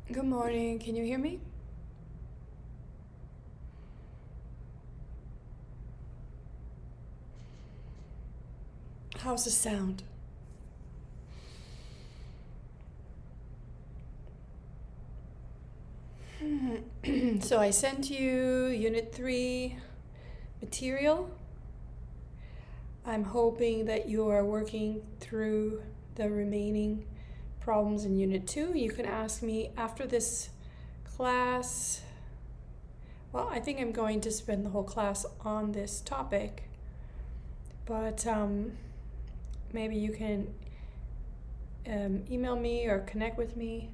Good morning, can you hear me? How's the sound? So I sent you Unit 3 material. I'm hoping that you are working through the remaining problems in Unit 2. You can ask me after this class. Well, I think I'm going to spend the whole class on this topic, but maybe you can email me or connect with me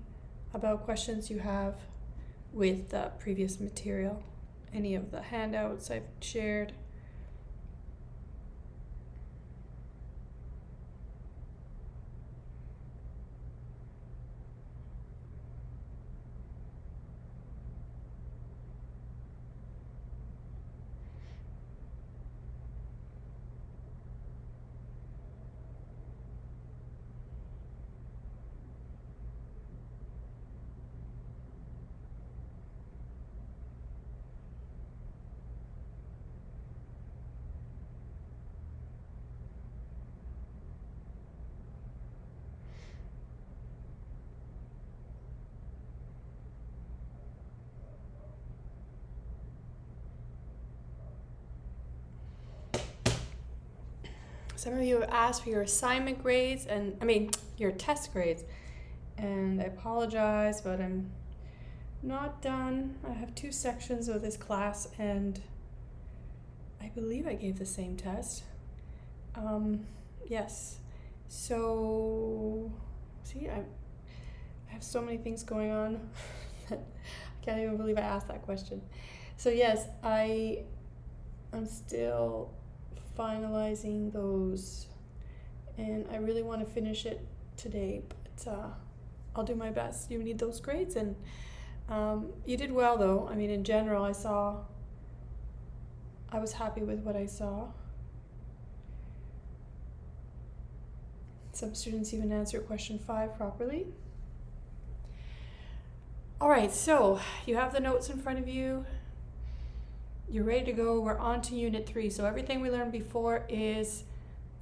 about questions you have with the previous material, any of the handouts I've shared. Some of you have asked for your assignment grades your test grades, and I apologize, but I'm not done. I have 2 sections of this class, and I believe I gave the same test. Yes. So, see, I have so many things going on that I can't even believe I asked that question. So yes, I'm still finalizing those, and I really want to finish it today, but I'll do my best. You need those grades, and you did well though. I mean, in general, I was happy with what I saw. Some students even answered question 5 properly. All right, so you have the notes in front of you. You're ready to go. We're on to Unit 3. So everything we learned before is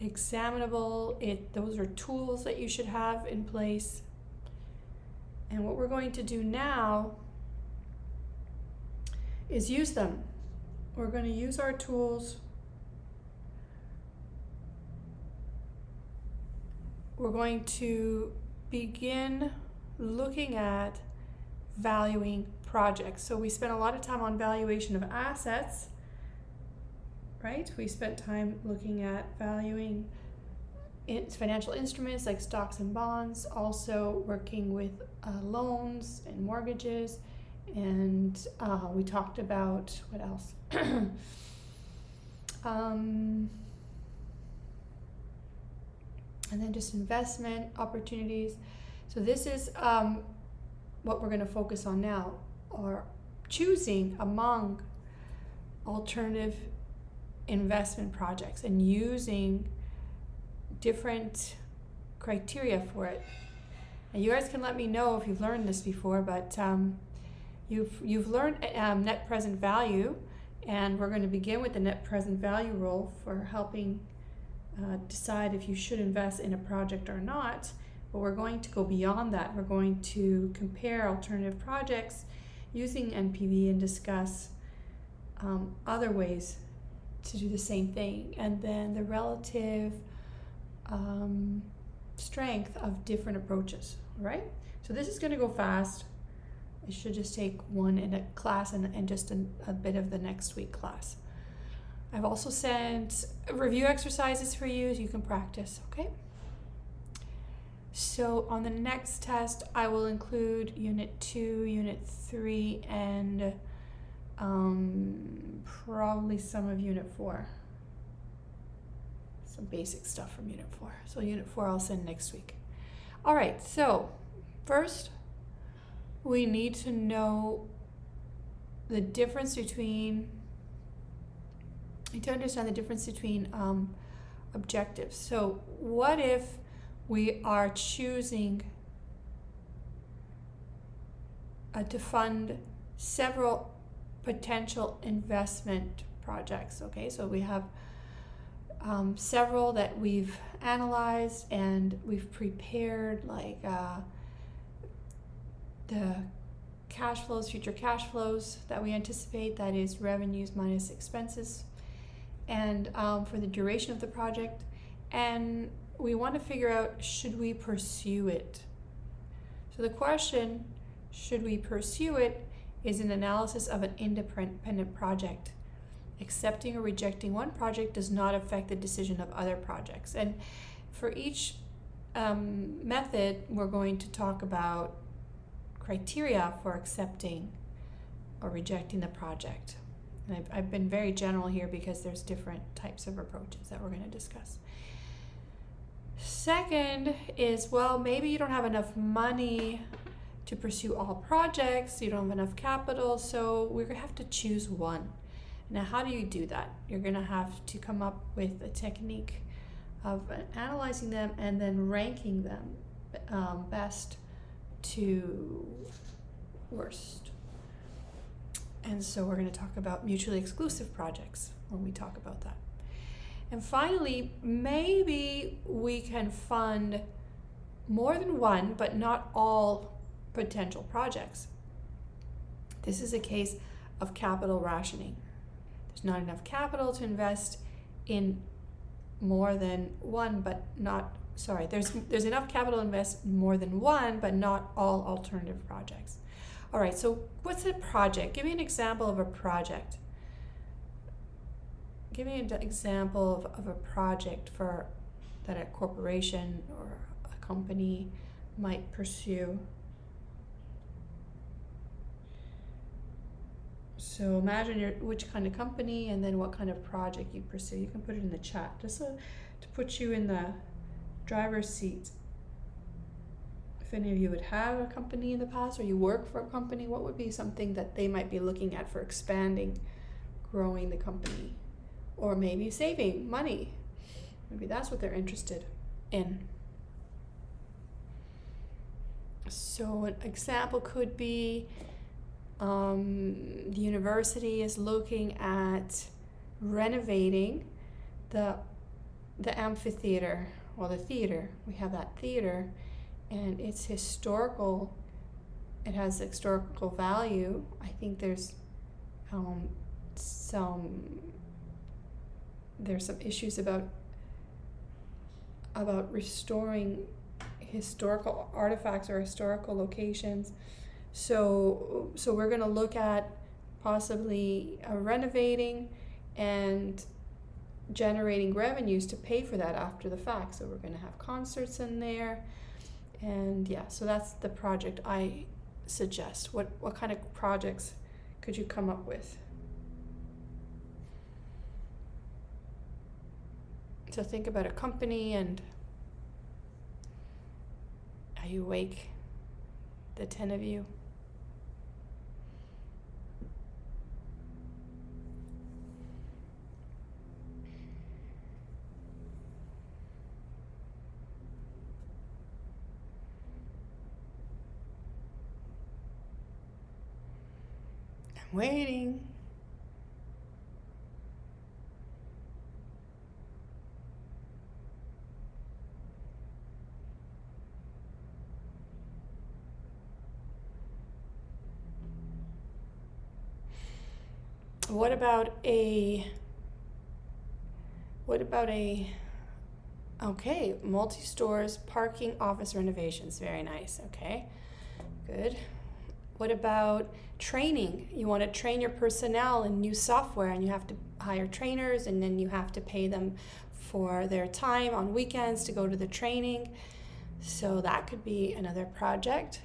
examinable. Those are tools that you should have in place. And what we're going to do now is use them. We're going to use our tools. We're going to begin looking at valuing projects. So we spent a lot of time on valuation of assets, right? We spent time looking at valuing financial instruments like stocks and bonds, also working with loans and mortgages, and we talked about what else? And then just investment opportunities. So this is what we're going to focus on now, or choosing among alternative investment projects and using different criteria for it. And you guys can let me know if you've learned this before, but you've learned net present value, and we're going to begin with the net present value rule for helping decide if you should invest in a project or not. But we're going to go beyond that. We're going to compare alternative projects using NPV and discuss other ways to do the same thing, and then the relative strength of different approaches, all right? So this is going to go fast. It should just take one in a class and just a bit of the next week class. I've also sent review exercises for you so you can practice, okay? So on the next test, I will include Unit 2, Unit 3, and probably some of Unit 4. Some basic stuff from Unit 4. So Unit 4 I'll send next week. All right, so first we need to know the difference between, to understand the difference between objectives. So what if we are choosing to fund several potential investment projects, okay? So we have several that we've analyzed and we've prepared, like the cash flows, future cash flows that we anticipate, that is revenues minus expenses, and for the duration of the project. And we want to figure out, should we pursue it? So the question, should we pursue it, is an analysis of an independent project. Accepting or rejecting one project does not affect the decision of other projects. And for each method, we're going to talk about criteria for accepting or rejecting the project. And I've been very general here because there's different types of approaches that we're going to discuss. Second is, well, maybe you don't have enough money to pursue all projects, you don't have enough capital, so we're going to have to choose one. Now, how do you do that? You're going to have to come up with a technique of analyzing them and then ranking them best to worst. And so we're going to talk about mutually exclusive projects when we talk about that. And finally, maybe we can fund more than one, but not all potential projects. This is a case of capital rationing. There's not enough capital to invest in more than one, but not, sorry, there's enough capital to invest in more than one, but not all alternative projects. All right, so what's a project? Give me an example of a project. Give me an example of a project that a corporation or a company might pursue. So imagine which kind of company and then what kind of project you pursue. You can put it in the chat just to put you in the driver's seat. If any of you would have a company in the past or you work for a company, what would be something that they might be looking at for expanding, growing the company? Or maybe saving money. Maybe that's what they're interested in. So an example could be the university is looking at renovating the amphitheater, or the theater. We have that theater, and it's historical. It has historical value. I think there's some issues about restoring historical artifacts or historical locations. So we're going to look at possibly renovating and generating revenues to pay for that after the fact. So we're going to have concerts in there, and yeah, so that's the project I suggest. What kind of projects could you come up with? So think about a company, and are you awake, the 10 of you? I'm waiting. What about a Okay, multi-stores, parking, office renovations. Very nice. Okay, good. What about training? You want to train your personnel in new software, and you have to hire trainers, and then you have to pay them for their time on weekends to go to the training. So that could be another project.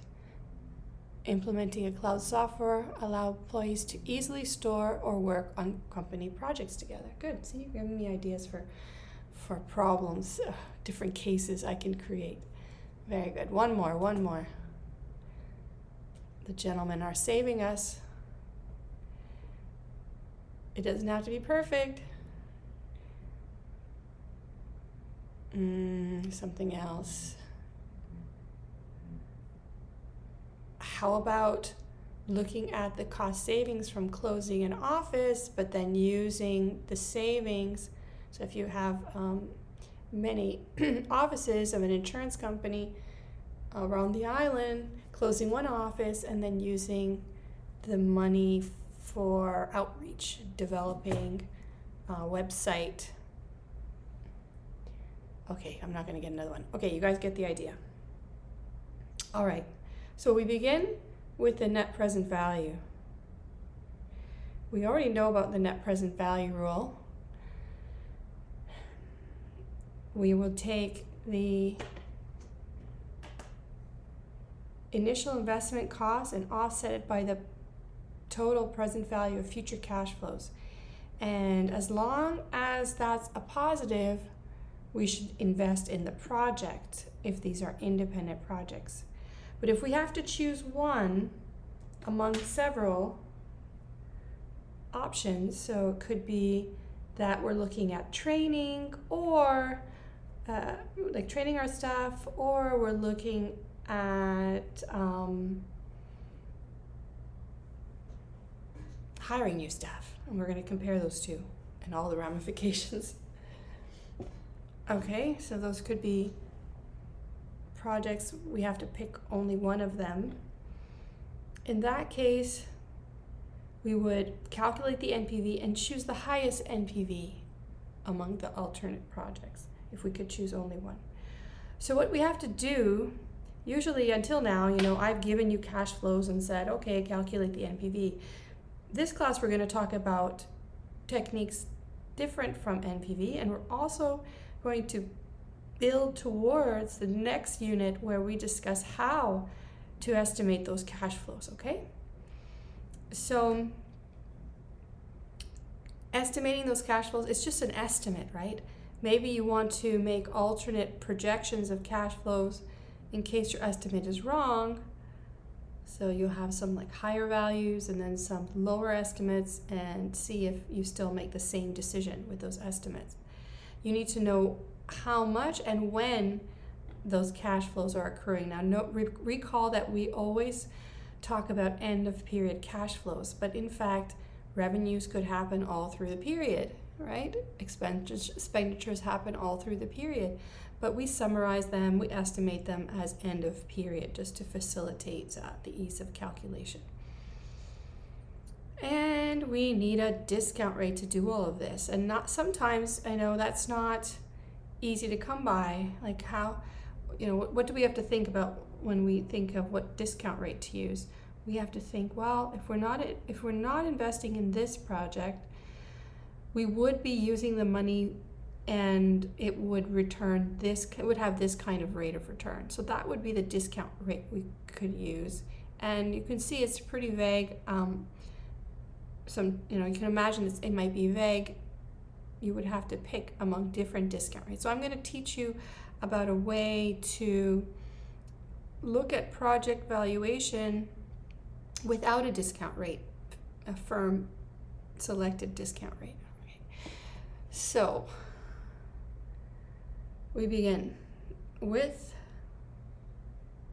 Implementing a cloud software, allow employees to easily store or work on company projects together. Good. See, you're giving me ideas for problems, different cases I can create. Very good. One more. The gentlemen are saving us. It doesn't have to be perfect. Something else. How about looking at the cost savings from closing an office, but then using the savings? So if you have many offices of an insurance company around the island, closing one office and then using the money for outreach, developing a website. Okay, I'm not going to get another one. Okay, you guys get the idea. All right, so we begin with the net present value. We already know about the net present value rule. We will take the initial investment cost and offset it by the total present value of future cash flows. And as long as that's a positive, we should invest in the project if these are independent projects. But if we have to choose one among several options, so it could be that we're looking at training or like training our staff, or we're looking at hiring new staff, and we're going to compare those two and all the ramifications. Okay, so those could be projects. We have to pick only one of them. In that case, we would calculate the NPV and choose the highest NPV among the alternate projects if we could choose only one. So what we have to do, usually until now, I've given you cash flows and said, okay, calculate the NPV. This class we're going to talk about techniques different from NPV, and we're also going to build towards the next unit where we discuss how to estimate those cash flows, okay? So estimating those cash flows, it's just an estimate, right? Maybe you want to make alternate projections of cash flows in case your estimate is wrong. So you'll have some like higher values and then some lower estimates, and see if you still make the same decision with those estimates. You need to know how much and when those cash flows are accruing. Now, recall that we always talk about end of period cash flows, but in fact, revenues could happen all through the period, right? Expenditures happen all through the period, but we summarize them, we estimate them as end of period just to facilitate the ease of calculation. And we need a discount rate to do all of this. And sometimes, I know that's not easy to come by. Like how, what do we have to think about when we think of what discount rate to use? We have to think, well, if we're not investing in this project, we would be using the money and it would return this, it would have this kind of rate of return. So that would be the discount rate we could use. And you can see it's pretty vague. You can imagine it might be vague. You would have to pick among different discount rates. So I'm going to teach you about a way to look at project valuation without a discount rate, a firm selected discount rate. Okay. So we begin with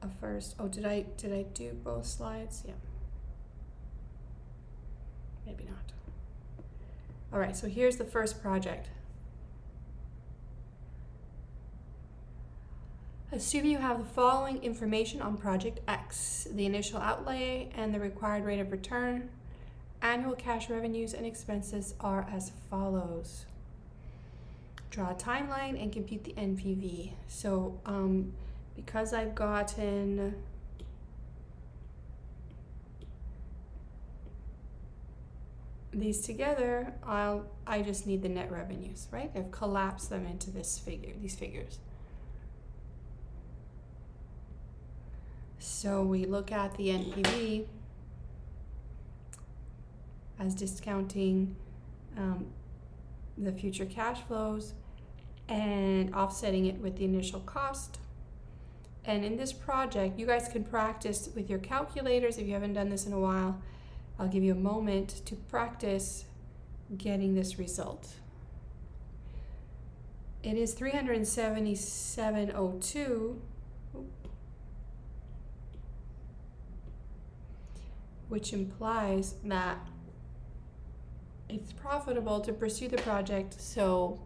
a first. Oh, did I do both slides? Yeah. Maybe not. All right, so here's the first project. Assume you have the following information on project X: the initial outlay and the required rate of return. Annual cash revenues and expenses are as follows. draw a timeline and compute the NPV. So because I've gotten these together, I just need the net revenues, right? I've collapsed them into these figures. So we look at the NPV as discounting the future cash flows and offsetting it with the initial cost. And in this project, you guys can practice with your calculators. If you haven't done this in a while, I'll give you a moment to practice getting this result. It is 377.02, which implies that it's profitable to pursue the project, so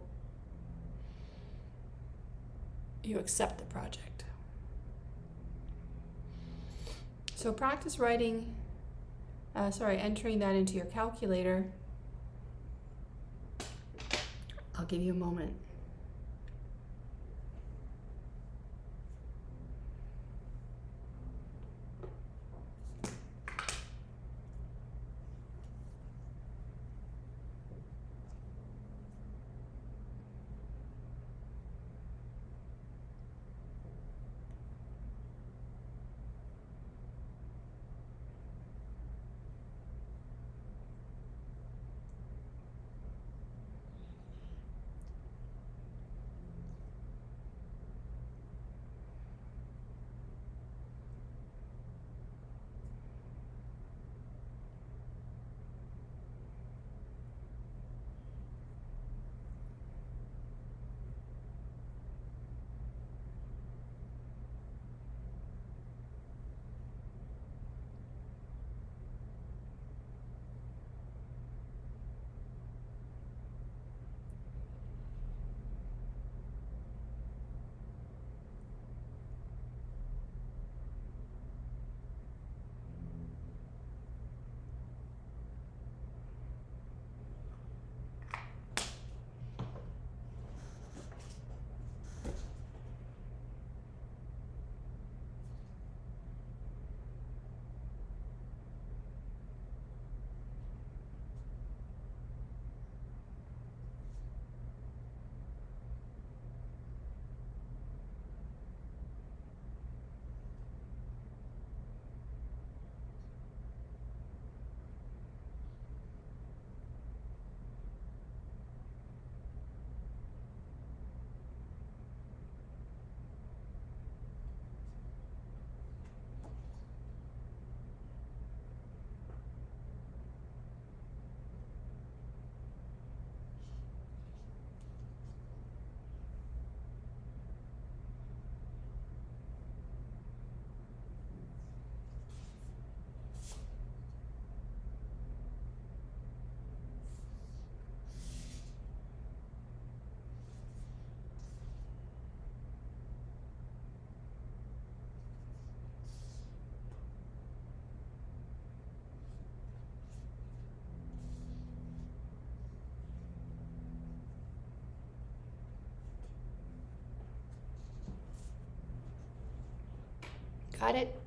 you accept the project. So practice entering that into your calculator. I'll give you a moment. Got it?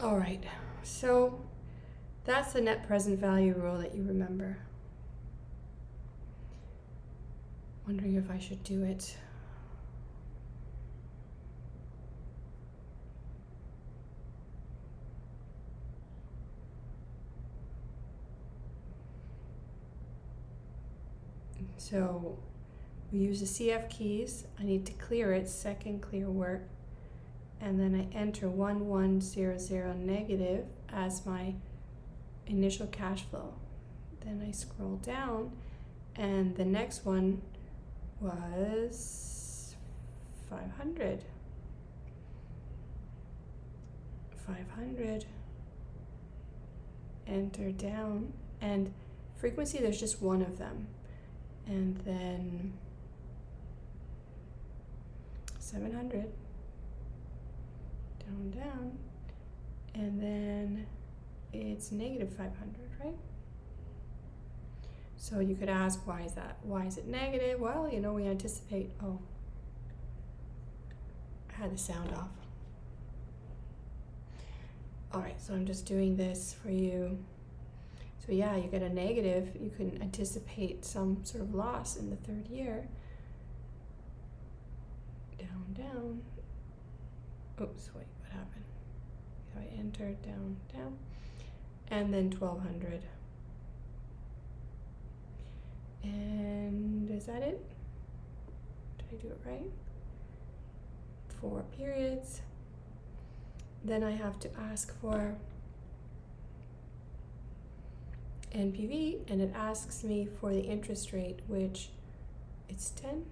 All right, so that's the net present value rule that you remember. Wondering if I should do it. So we use the CF keys. I need to clear it, second clear work, and then I enter 1100 negative as my initial cash flow. Then I scroll down, and the next one was 500. 500. Enter down, and frequency, there's just one of them. And then 700, down, and then it's negative 500, right? So you could ask, why is that? Why is it negative? Well, you know, we anticipate, oh, I had the sound off. All right, so I'm just doing this for you. So yeah, you get a negative, you can anticipate some sort of loss in the third year. Down, down. Oops, wait, what happened? So I entered down, down, and then 1200. And is that it? Did I do it right? 4 periods. Then I have to ask for NPV, and it asks me for the interest rate, which it's 10%.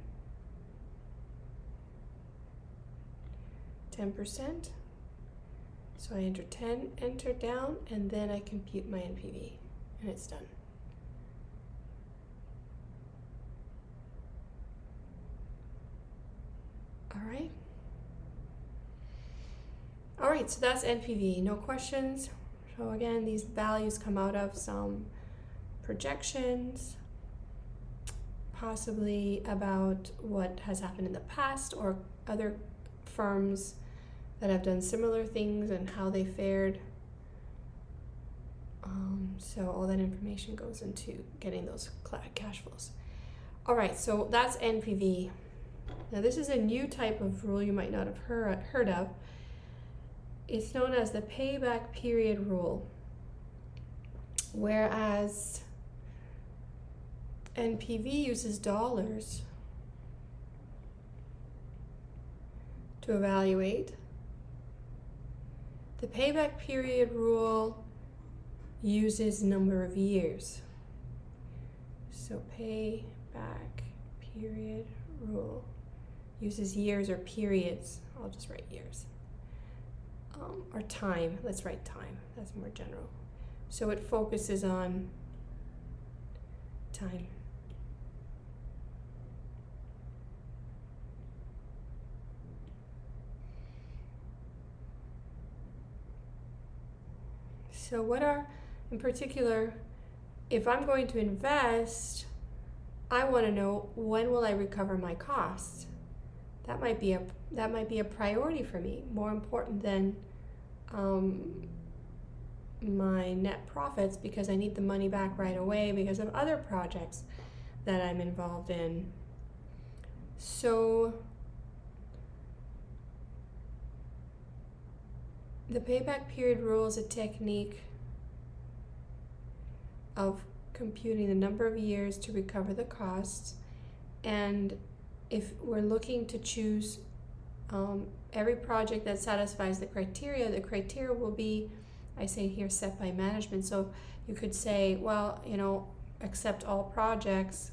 So I enter 10, enter down, and then I compute my NPV, and it's done. All right, so that's NPV, no questions. So again, these values come out of some projections, possibly about what has happened in the past or other firms that have done similar things and how they fared. So all that information goes into getting those cash flows. All right, so that's NPV. Now this is a new type of rule you might not have heard of. It's known as the payback period rule, whereas NPV uses dollars to evaluate. The payback period rule uses number of years. So payback period rule uses years or periods. I'll just write years. Or time, let's write time, that's more general. So it focuses on time. So what are, in particular, if I'm going to invest, I want to know, when will I recover my costs? That might be a priority for me, more important than my net profits, because I need the money back right away because of other projects that I'm involved in. So the payback period rule is a technique of computing the number of years to recover the costs, and if we're looking to choose every project that satisfies the criteria will be, I say here, set by management. So you could say, well, you know, accept all projects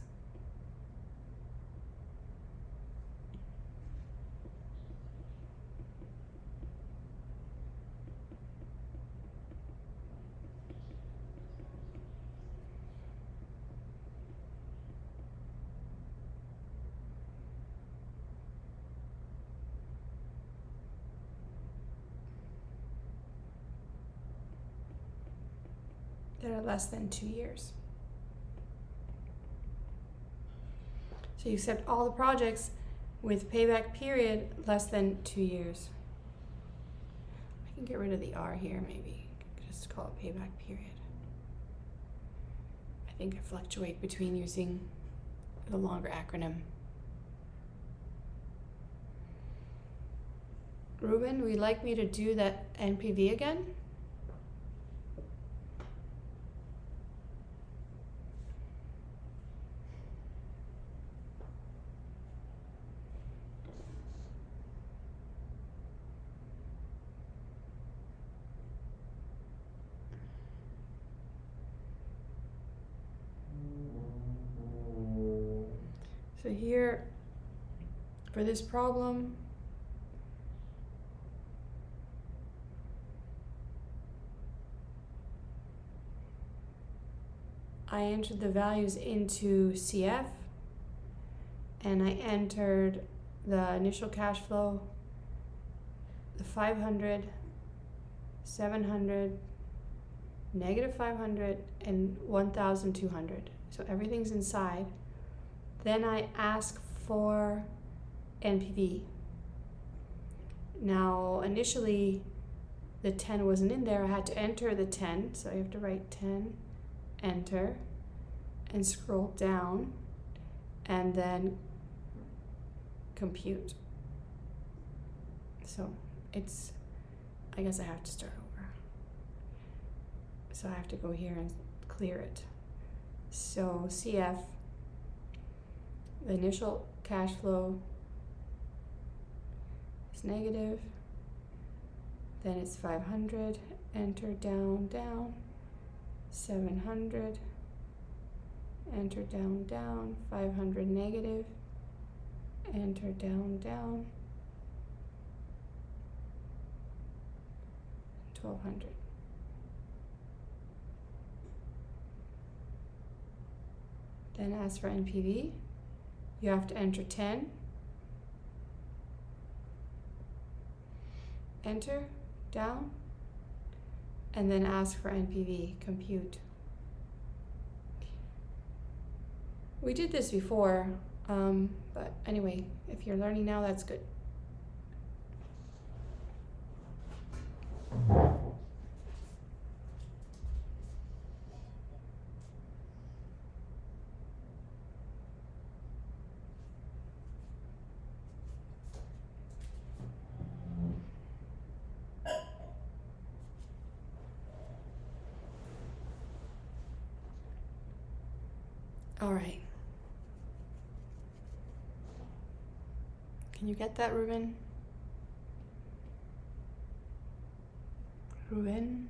that are less than 2 years. So you accept all the projects with payback period less than 2 years. I can get rid of the R here, maybe. Just call it payback period. I think I fluctuate between using the longer acronym. Ruben, would you like me to do that NPV again? So here, for this problem, I entered the values into CF, and I entered the initial cash flow, the 500, 700, negative 500, and 1,200. So everything's inside. Then I ask for NPV. Now, initially, the 10 wasn't in there. I had to enter the 10. So I have to write 10, enter, and scroll down, and then compute. So it's, I guess I have to start over. So I have to go here and clear it. So CF, the initial cash flow is negative, then it's 500, enter, down, down, 700, enter, down, down, 500 negative, enter, down, down, 1200. Then ask for NPV. You have to enter 10, enter, down, and then ask for NPV, compute. We did this before, but anyway, if you're learning now, that's good. All right. Can you get that, Ruben? Ruben?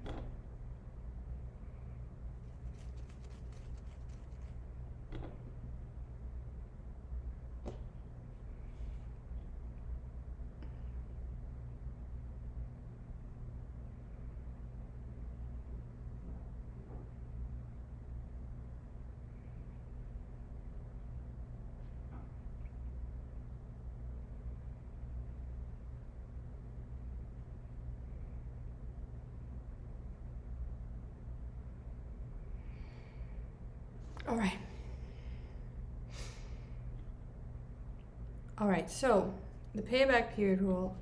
All right, so the payback period rule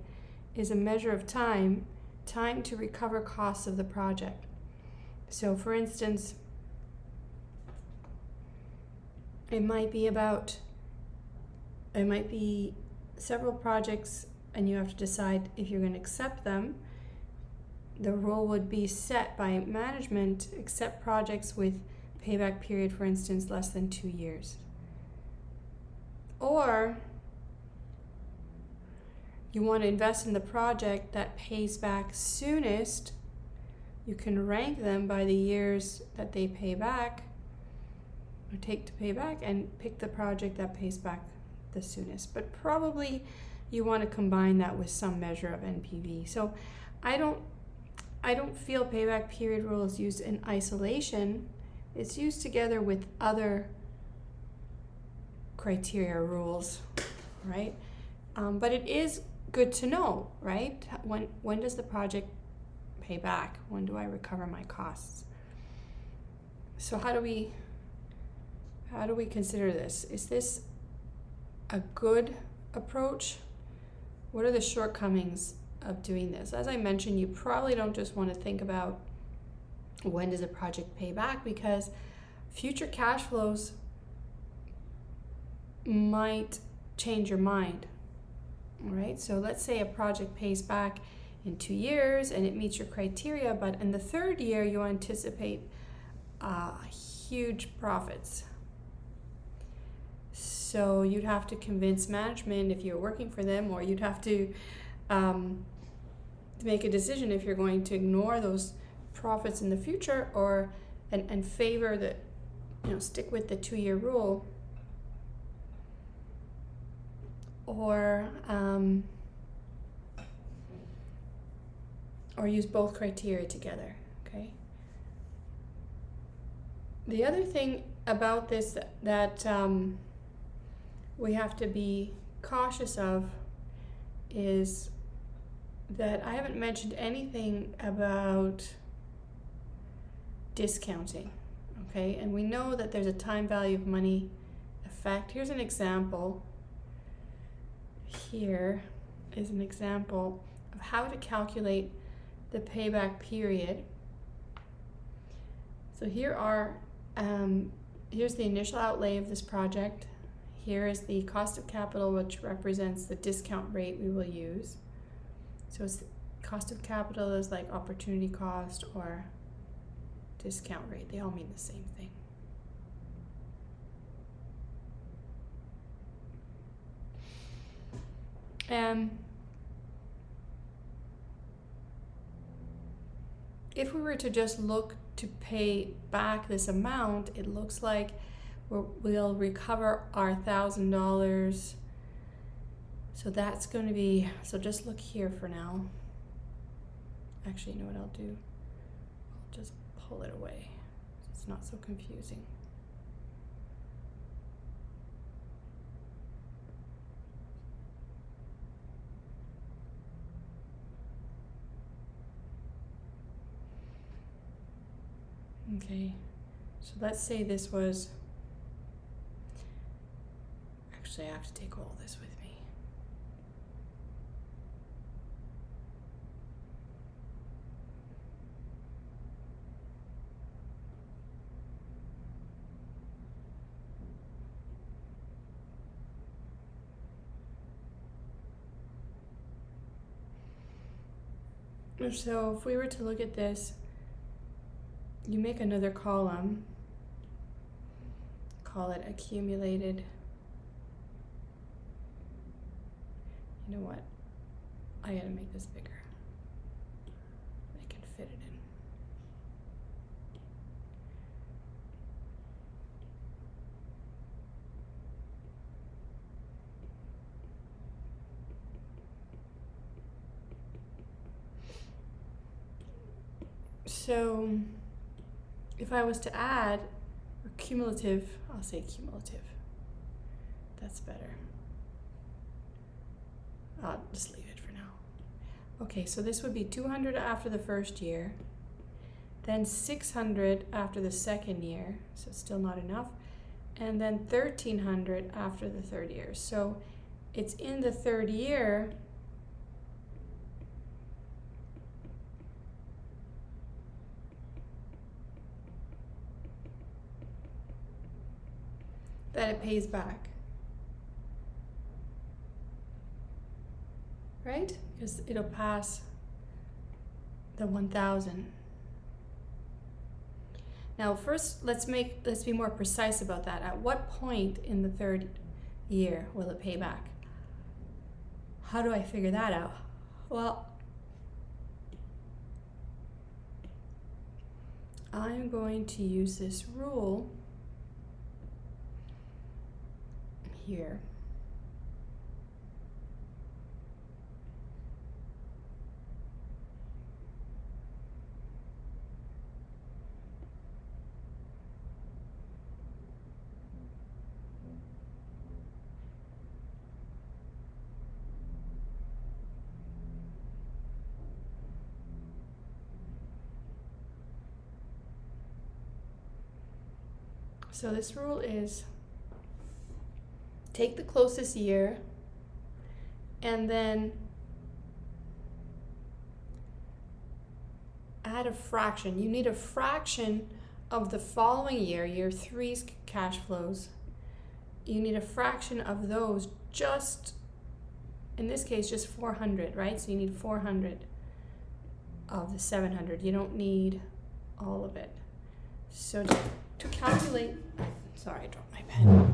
is a measure of time to recover costs of the project. So for instance, it might be several projects and you have to decide if you're going to accept them. The rule would be set by management, accept projects with payback period, for instance, less than 2 years. Or you want to invest in the project that pays back soonest. You can rank them by the years that they pay back or take to pay back and pick the project that pays back the soonest. But probably you want to combine that with some measure of NPV. So I don't feel payback period rule is used in isolation. It's used together with other criteria rules, right? But it is good to know, right? When does the project pay back? When do I recover my costs? So how do we consider this? Is this a good approach? What are the shortcomings of doing this? As I mentioned, you probably don't just want to think about when does a project pay back, because future cash flows might change your mind. All right, so let's say a project pays back in 2 years and it meets your criteria, but in the 3rd year you anticipate huge profits. So you'd have to convince management if you're working for them, or you'd have to make a decision if you're going to ignore those profits in the future or and favor the, stick with the 2-year rule, or use both criteria together. Okay. The other thing about this that we have to be cautious of is that I haven't mentioned anything about discounting. okay? And we know that there's a time value of money effect. Here's an example. Here is an example of how to calculate the payback period. So here are, here's the initial outlay of this project. Here is the cost of capital, which represents the discount rate we will use. So it's cost of capital is like opportunity cost or discount rate. They all mean the same thing. If we were to just look to pay back this amount, it looks like we'll recover our $1,000. So that's going to be, so just look here for now. Actually, you know what I'll do? I'll just pull it away. It's not so confusing. Okay, so let's say this was, actually I have to take all this with me. So if we were to look at this, you make another column, call it accumulated. You know what? I gotta make this bigger. I can fit it in. So if I was to add, or cumulative, I'll say cumulative. That's better. I'll just leave it for now. Okay, so this would be 200 after the first year, then 600 after the second year, so it's still not enough, and then 1,300 after the third year. So it's in the third year that it pays back, right? Because it'll pass the 1,000. Now first, let's be more precise about that. At what point in the third year will it pay back? How do I figure that out? Well, I'm going to use this rule here. So this rule is take the closest year and then add a fraction. You need a fraction of the following year, year three's cash flows. You need a fraction of those, just, in this case, just 400, right? So you need 400 of the 700. You don't need all of it. So to calculate, sorry, I dropped my pen.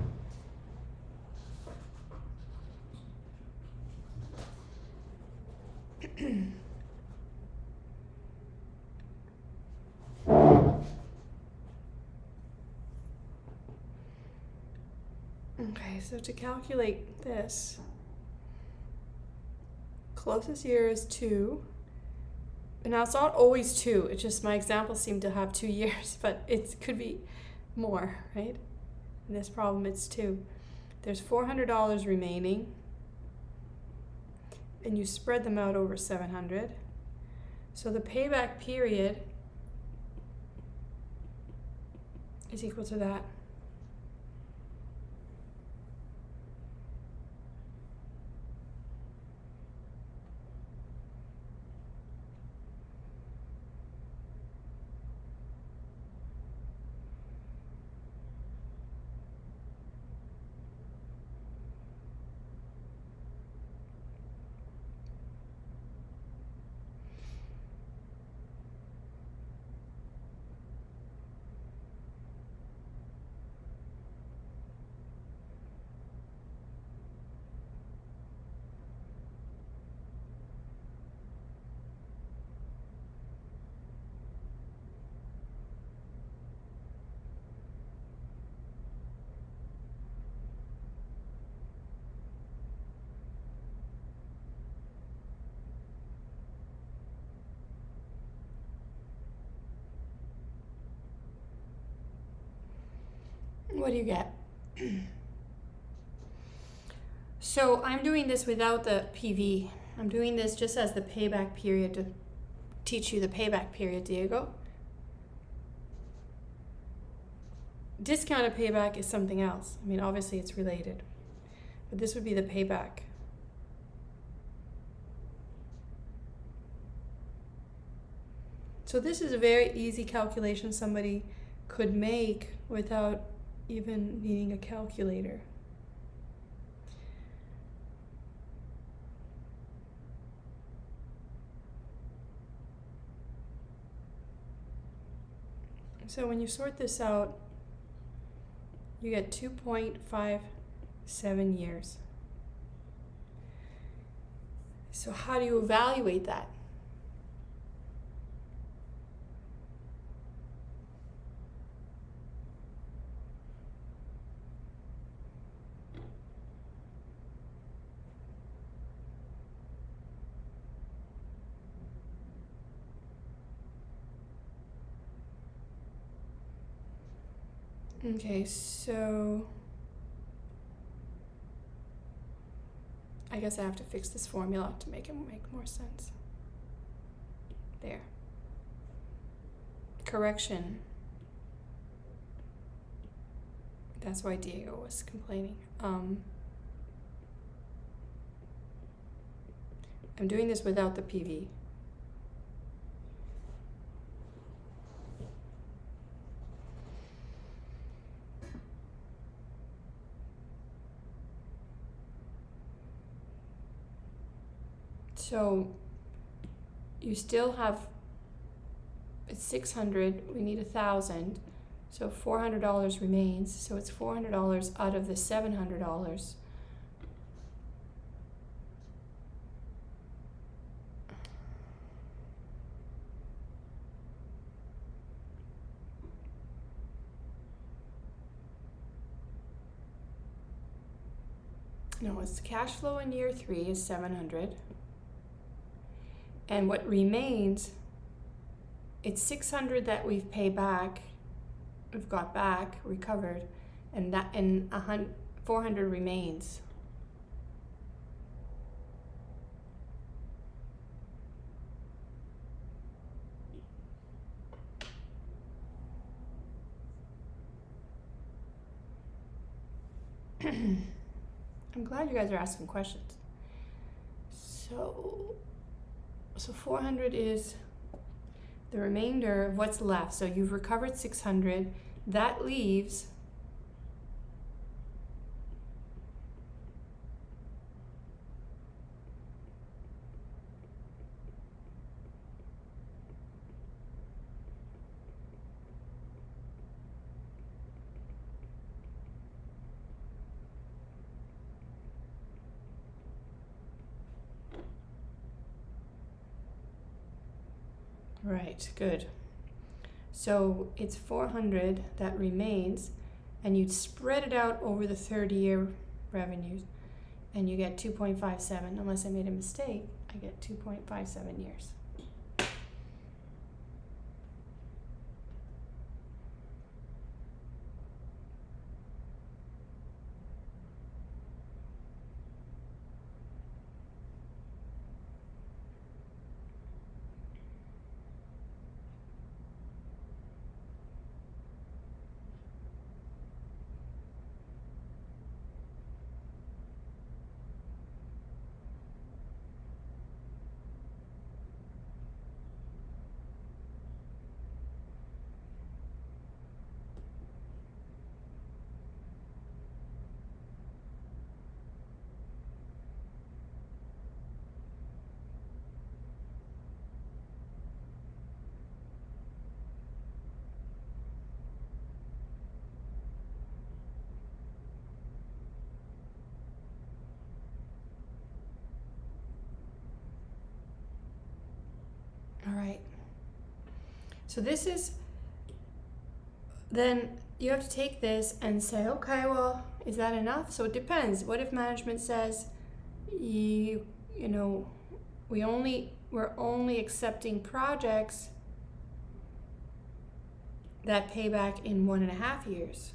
Okay, so to calculate this, closest year is 2. Now it's not always 2, it's just my examples seem to have 2 years, but it could be more, right? In this problem it's 2. There's $400 remaining, and you spread them out over 700. So the payback period is equal to that. What do you get? So I'm doing this without the PV. I'm doing this just as the payback period to teach you the payback period, Diego. Discounted payback is something else. I mean, obviously it's related, but this would be the payback. So this is a very easy calculation somebody could make without even needing a calculator. So when you sort this out, you get 2.57 years. So how do you evaluate that? Okay, so I guess I have to fix this formula to make it make more sense. There. Correction. That's why Diego was complaining. I'm doing this without the PV. So you still have, it's 600, we need 1,000, so $400 remains, so it's $400 out of the $700. No, it's cash flow in year 3 is 700. And what remains, it's 600 that we've paid back, we've got back, recovered, and that, and 400 remains. I'm glad you guys are asking questions. So 400 is the remainder of what's left. So you've recovered 600. That leaves right, good. So it's 400 that remains, and you'd spread it out over the 30-year revenues, and you get 2.57. Unless I made a mistake, I get 2.57 years. So this is, then you have to take this and say, okay, well, is that enough? So it depends. What if management says, you know, we're only accepting projects that pay back in 1.5 years?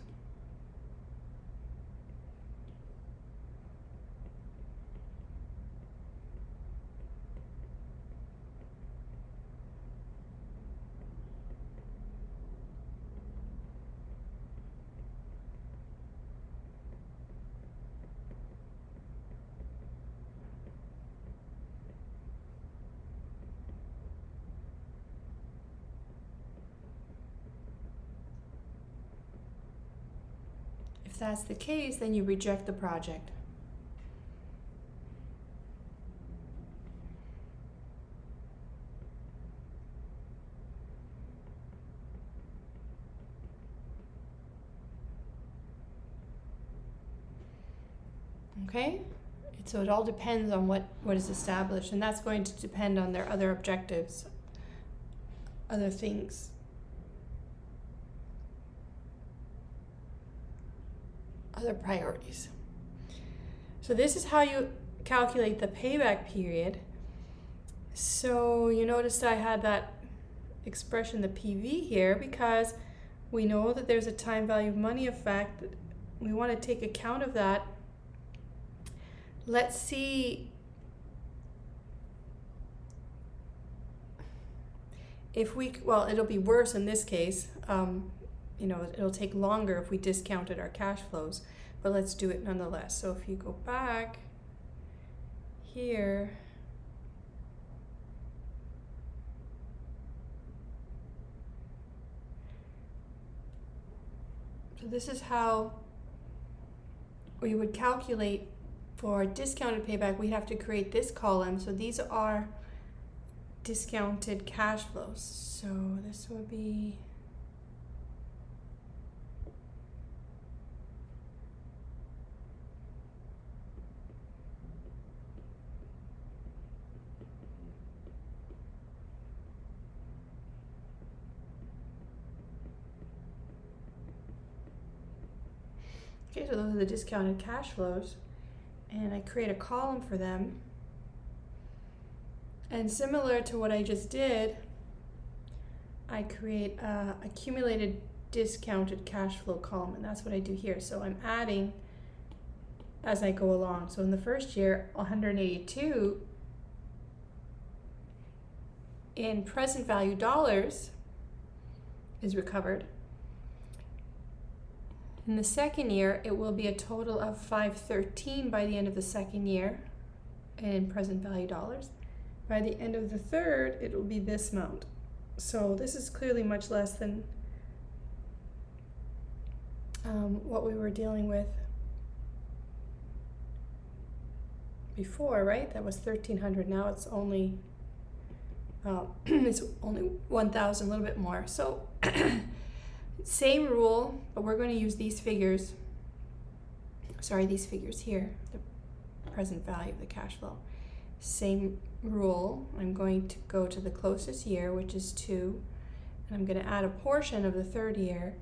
If that's the case, then you reject the project. Okay? So it all depends on what is established, and that's going to depend on their other objectives, other things. Other priorities. So this is how you calculate the payback period. So you noticed I had that expression, the PV, here, because we know that there's a time value of money effect. We want to take account of that. Let's see if well, it'll be worse in this case. It'll take longer if we discounted our cash flows, but let's do it nonetheless. So if you go back here, so this is how we would calculate for discounted payback. We have to create this column. So these are discounted cash flows. So this would be so those are the discounted cash flows, and I create a column for them. And similar to what I just did, I create a accumulated discounted cash flow column, and that's what I do here. So I'm adding as I go along. So in the first year, 182 in present value dollars is recovered. In the second year, it will be a total of 513 by the end of the second year in present value dollars. By the end of the third, it will be this amount. So this is clearly much less than what we were dealing with before, right? That was 1,300. Now it's only 1,000, a little bit more. So same rule, but we're going to use these figures. Sorry, these figures here, the present value of the cash flow. Same rule. I'm going to go to the closest year, which is 2, and I'm going to add a portion of the third year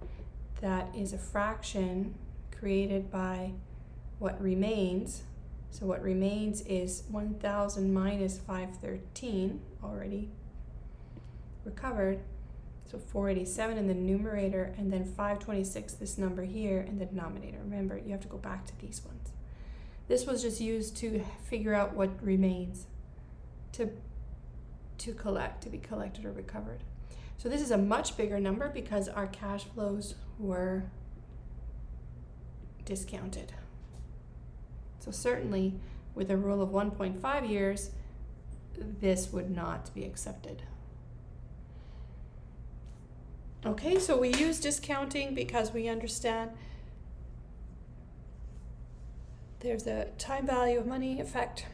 that is a fraction created by what remains. So what remains is 1,000 minus 513, already recovered. So 487 in the numerator, and then 526, this number here, in the denominator. Remember, you have to go back to these ones. This was just used to figure out what remains to collect, to be collected or recovered. So this is a much bigger number because our cash flows were discounted. So certainly with a rule of 1.5 years, this would not be accepted. Okay, so we use discounting because we understand there's a time value of money effect,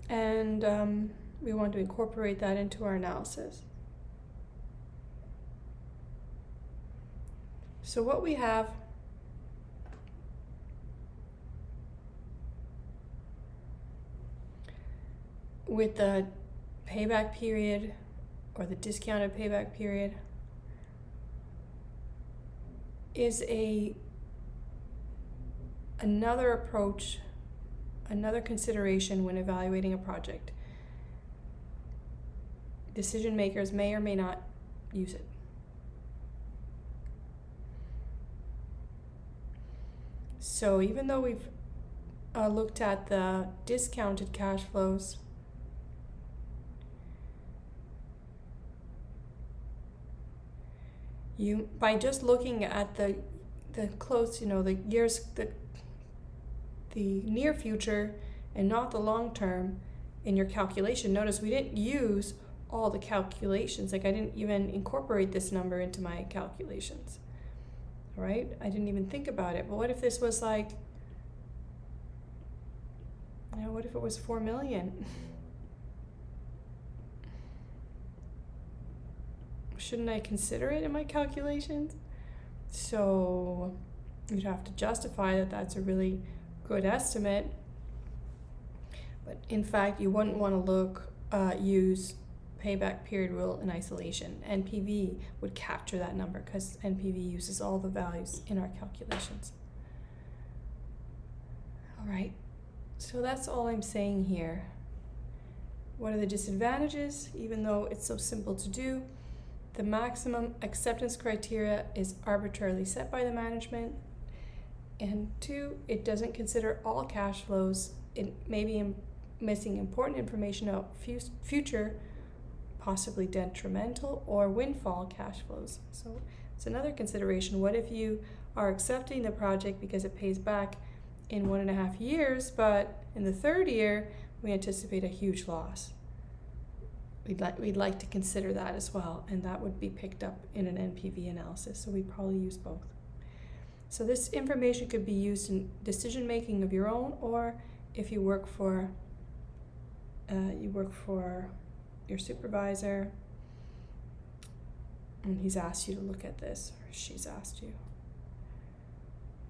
and we want to incorporate that into our analysis. So what we have with the payback period or the discounted payback period, is another approach, another consideration when evaluating a project. Decision makers may or may not use it. So even though we've looked at the discounted cash flows, by just looking at the close, the years, the near future and not the long term in your calculation. Notice we didn't use all the calculations. Like I didn't even incorporate this number into my calculations. All right? I didn't even think about it. But what if this was like, what if it was 4 million? Shouldn't I consider it in my calculations? So you'd have to justify that that's a really good estimate. But in fact, you wouldn't want to use payback period rule in isolation. Npv would capture that number because Npv uses all the values in our calculations. All right, so that's all I'm saying here. What are the disadvantages? Even though it's so simple to do, the maximum acceptance criteria is arbitrarily set by the management. And 2, it doesn't consider all cash flows. It may be missing important information about future, possibly detrimental or windfall cash flows. So it's another consideration. What if you are accepting the project because it pays back in 1.5 years, but in the 3rd year, we anticipate a huge loss? We'd like to consider that as well, and that would be picked up in an Npv analysis, so we probably use both. So this information could be used in decision making of your own, or if you work for your supervisor and he's asked you to look at this, or she's asked you.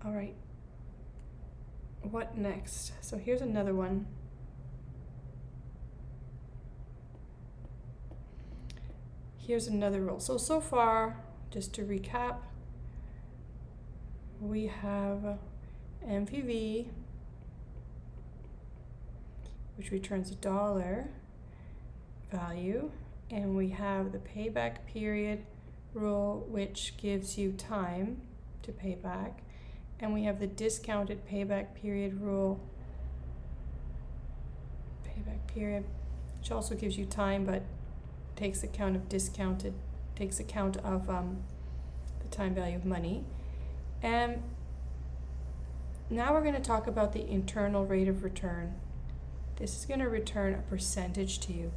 All right, what next? So here's another one. Here's another rule. So far, just to recap, we have Npv, which returns a dollar value, and we have the payback period rule, which gives you time to pay back, and we have the discounted payback period rule, which also gives you time, but takes account of the time value of money. And now we're going to talk about the internal rate of return. This is going to return a percentage to you.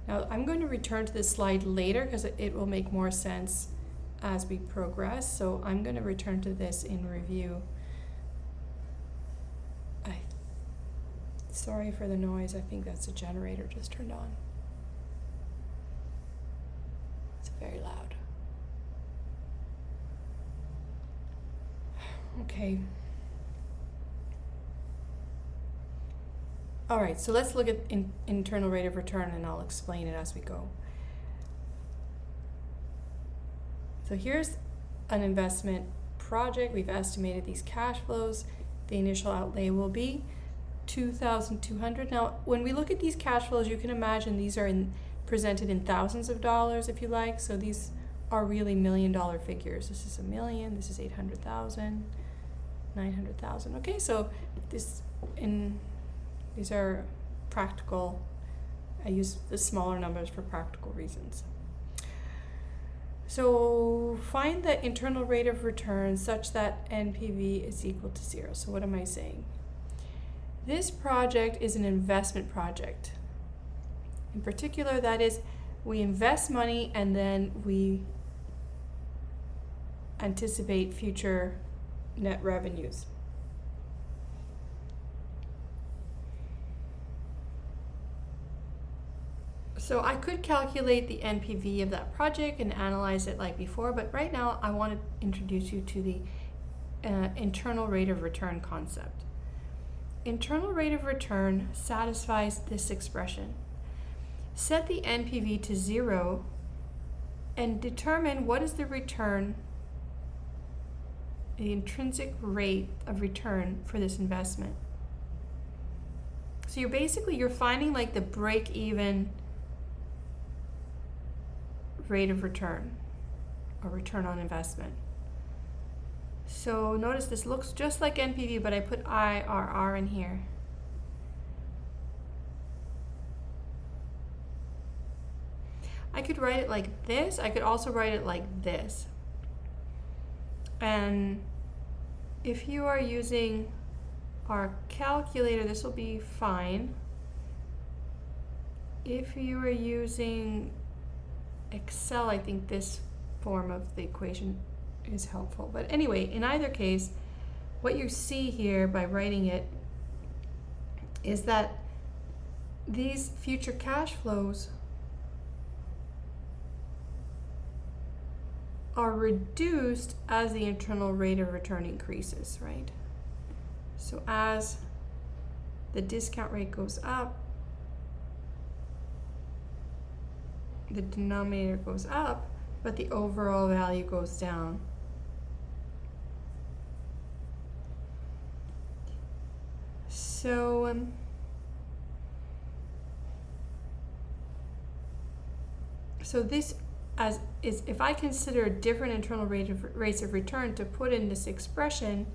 Now I'm going to return to this slide later because it will make more sense as we progress. So I'm going to return to this in review. Sorry for the noise. I think that's a generator just turned on. It's very loud. Okay. All right, so let's look at internal rate of return, and I'll explain it as we go. So here's an investment project. We've estimated these cash flows. The initial outlay will be $2,200. Now, when we look at these cash flows, you can imagine these are presented in thousands of dollars, if you like. So these are really $1 million figures. This is $1 million. This is 800,000, 900,000. Okay, so these are practical. I use the smaller numbers for practical reasons. So find the internal rate of return such that Npv is equal to 0. So what am I saying? This project is an investment project. In particular, that is, we invest money and then we anticipate future net revenues. So I could calculate the Npv of that project and analyze it like before, but right now I want to introduce you to the internal rate of return concept. Internal rate of return satisfies this expression. Set the Npv to 0 and determine what is the return the intrinsic rate of return for this investment. So you're finding like the break-even rate of return or return on investment. So notice this looks just like NPV, but I put IRR in here. I could write it like this. I could also write it like this. And if you are using our calculator, this will be fine. If you are using Excel, I think this form of the equation is helpful. But anyway, in either case, what you see here by writing it is that these future cash flows are reduced as the internal rate of return increases, right? So as the discount rate goes up, the denominator goes up, but the overall value goes down. So this is if I consider different internal rates of return to put in this expression,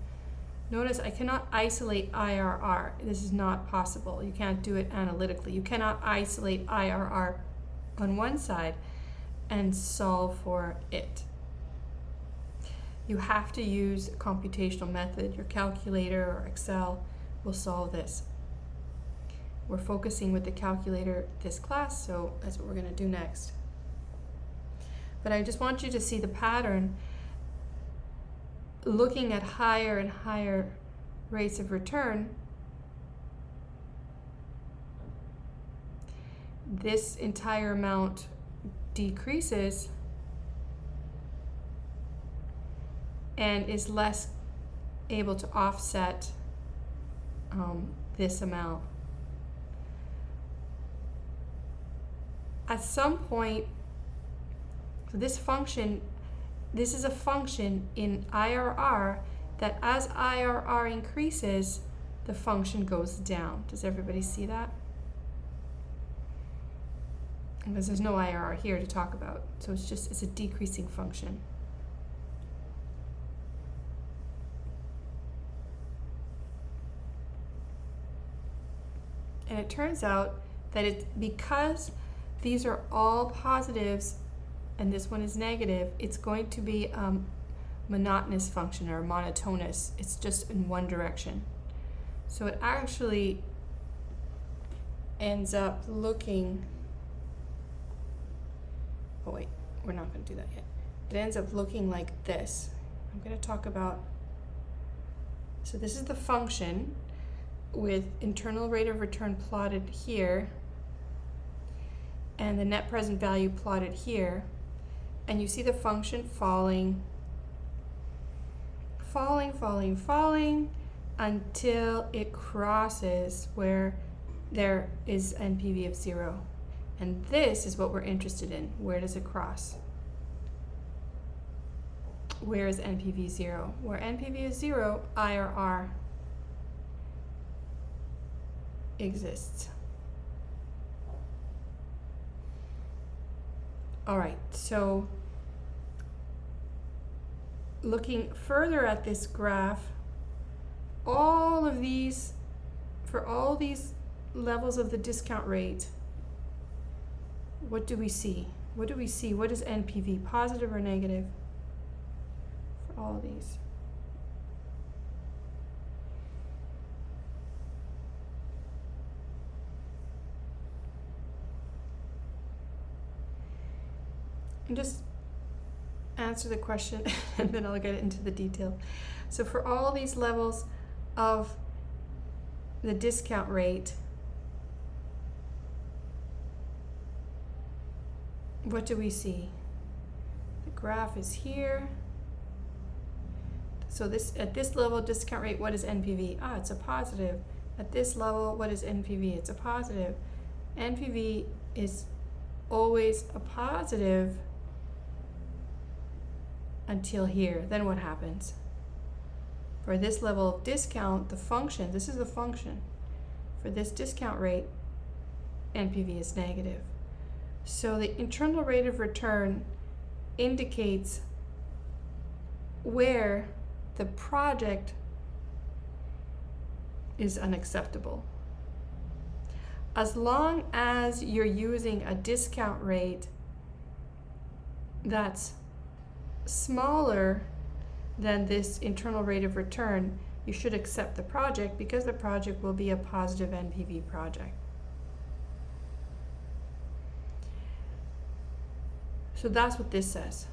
notice I cannot isolate IRR. This is not possible. You can't do it analytically. You cannot isolate IRR on one side and solve for it. You have to use a computational method. Your calculator or Excel will solve this. We're focusing with the calculator this class, so that's what we're going to do next. But I just want you to see the pattern. Looking at higher and higher rates of return, this entire amount decreases and is less able to offset this amount. At some point, so this is a function in IRR that as IRR increases, the function goes down. Does everybody see that? Because there's no IRR here to talk about. So it's a decreasing function. And it turns out that because these are all positives and this one is negative, it's going to be a monotonous function or monotonous. It's just in one direction. So it actually ends up looking, oh wait, we're not going to do that yet. It ends up looking like this. I'm going to talk about, so this is the function with internal rate of return plotted here and the net present value plotted here. And you see the function falling until it crosses where there is NPV of 0. And this is what we're interested in. Where does it cross? Where is NPV 0? Where NPV is 0, IRR exists. All right, so looking further at this graph, for all these levels of the discount rate, what do we see? What do we see? What is NPV, positive or negative for all of these? And just answer the question and then I'll get into the detail. So for all these levels of the discount rate, what do we see? The graph is here. So at this level discount rate, what is NPV? It's a positive. At this level, what is NPV? It's a positive. NPV is always a positive until here. Then what happens? For this level of discount, the function, this is the function, for this discount rate, NPV is negative. So the internal rate of return indicates where the project is unacceptable. As long as you're using a discount rate that's smaller than this internal rate of return, you should accept the project because the project will be a positive NPV project. So that's what this says.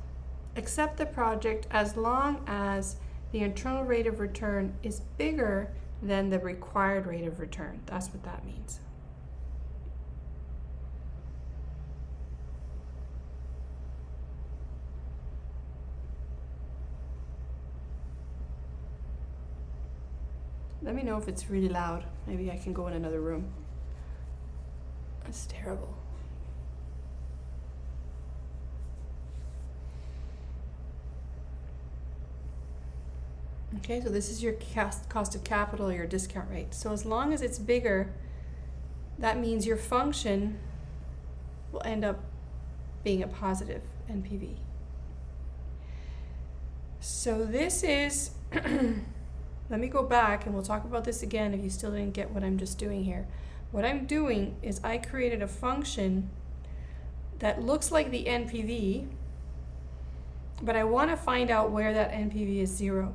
Accept the project as long as the internal rate of return is bigger than the required rate of return. That's what that means. Let me know if it's really loud. Maybe I can go in another room. That's terrible. Okay, so this is your cost of capital, your discount rate. So as long as it's bigger, that means your function will end up being a positive NPV. So this is, let me go back and we'll talk about this again if you still didn't get what I'm just doing here. What I'm doing is I created a function that looks like the NPV, but I want to find out where that NPV is 0.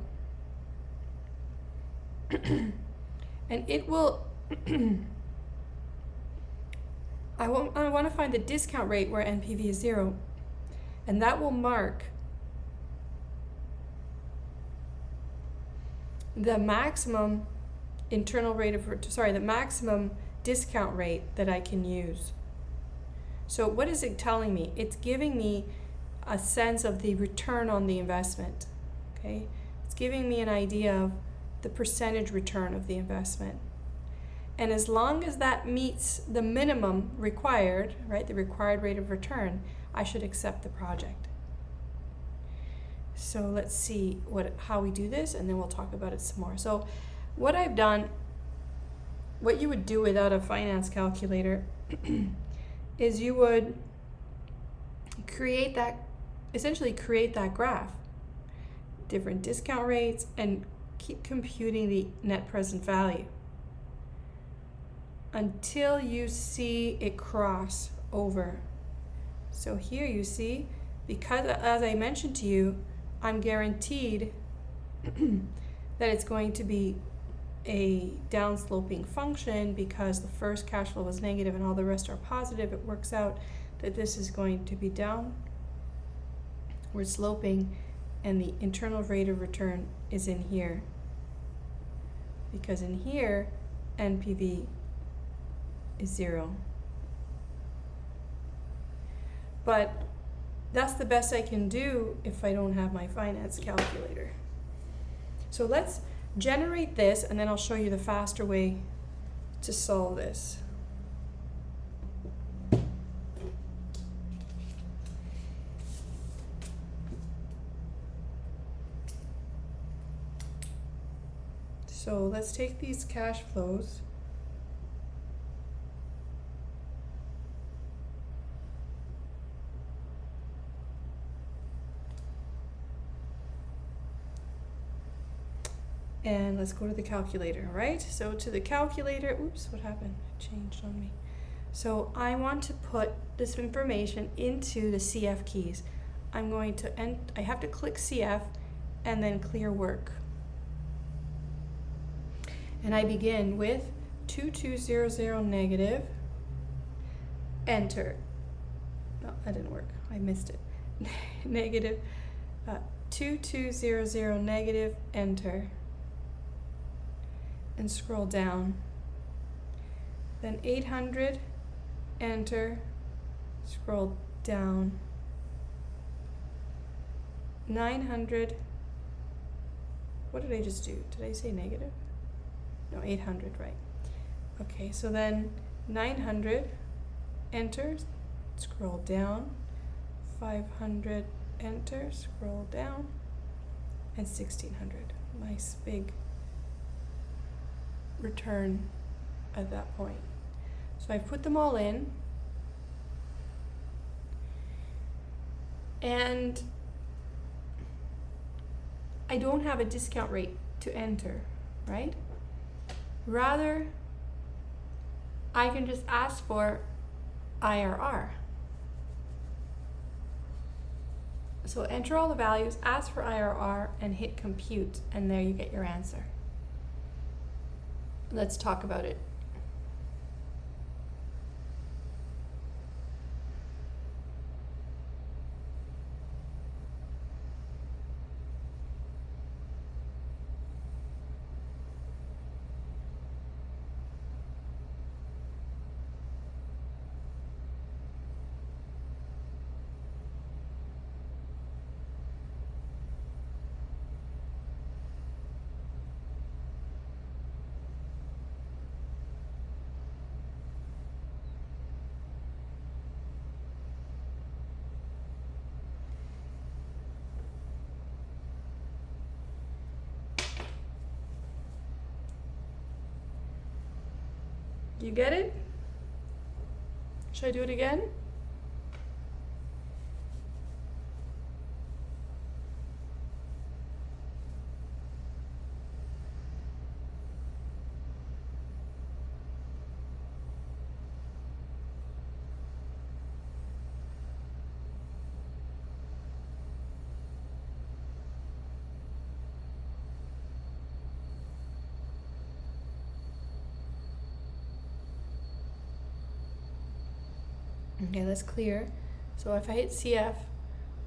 And it will I want to find the discount rate where NPV is 0, and that will mark the maximum the maximum discount rate that I can use. So what is it telling me? It's giving me a sense of the return on the investment. Okay, it's giving me an idea of the percentage return of the investment. And as long as that meets the minimum required, right, the required rate of return, I should accept the project. So let's see how we do this, and then we'll talk about it some more. So what I've done, what you would do without a finance calculator is you would essentially create that graph, different discount rates, and keep computing the net present value until you see it cross over. So here you see, because as I mentioned to you, I'm guaranteed that it's going to be a downsloping function because the first cash flow was negative and all the rest are positive. It works out that this is going to be downward sloping, and the internal rate of return is in here, because in here NPV is 0. But that's the best I can do if I don't have my finance calculator. So let's generate this, and then I'll show you the faster way to solve this. So let's take these cash flows . And let's go to the calculator, right? So to the calculator, oops, what happened? It changed on me. So I want to put this information into the CF keys. I have to click CF and then clear work. And I begin with 2200 negative, enter. No, that didn't work, I missed it. Negative 2200 negative, enter. And scroll down. Then 800, enter, scroll down. 900, what did I just do? Did I say negative? No, 800, right. Okay, so then 900, enter, scroll down. 500, enter, scroll down. And 1600. nice big return at that point. So I've put them all in, and I don't have a discount rate to enter, right? Rather, I can just ask for IRR. So enter all the values, ask for IRR, and hit compute, and there you get your answer. Let's talk about it. Do you get it? Should I do it again? Okay, that's clear. So if I hit CF,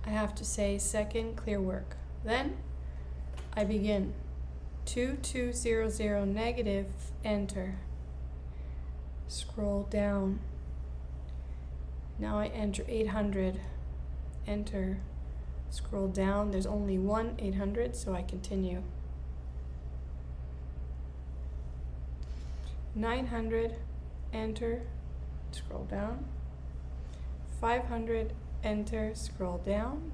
I have to say second clear work. Then I begin 2200 negative, enter. Scroll down. Now I enter 800, enter. Scroll down, there's only one 800, so I continue. 900, enter, scroll down. 500, enter, scroll down,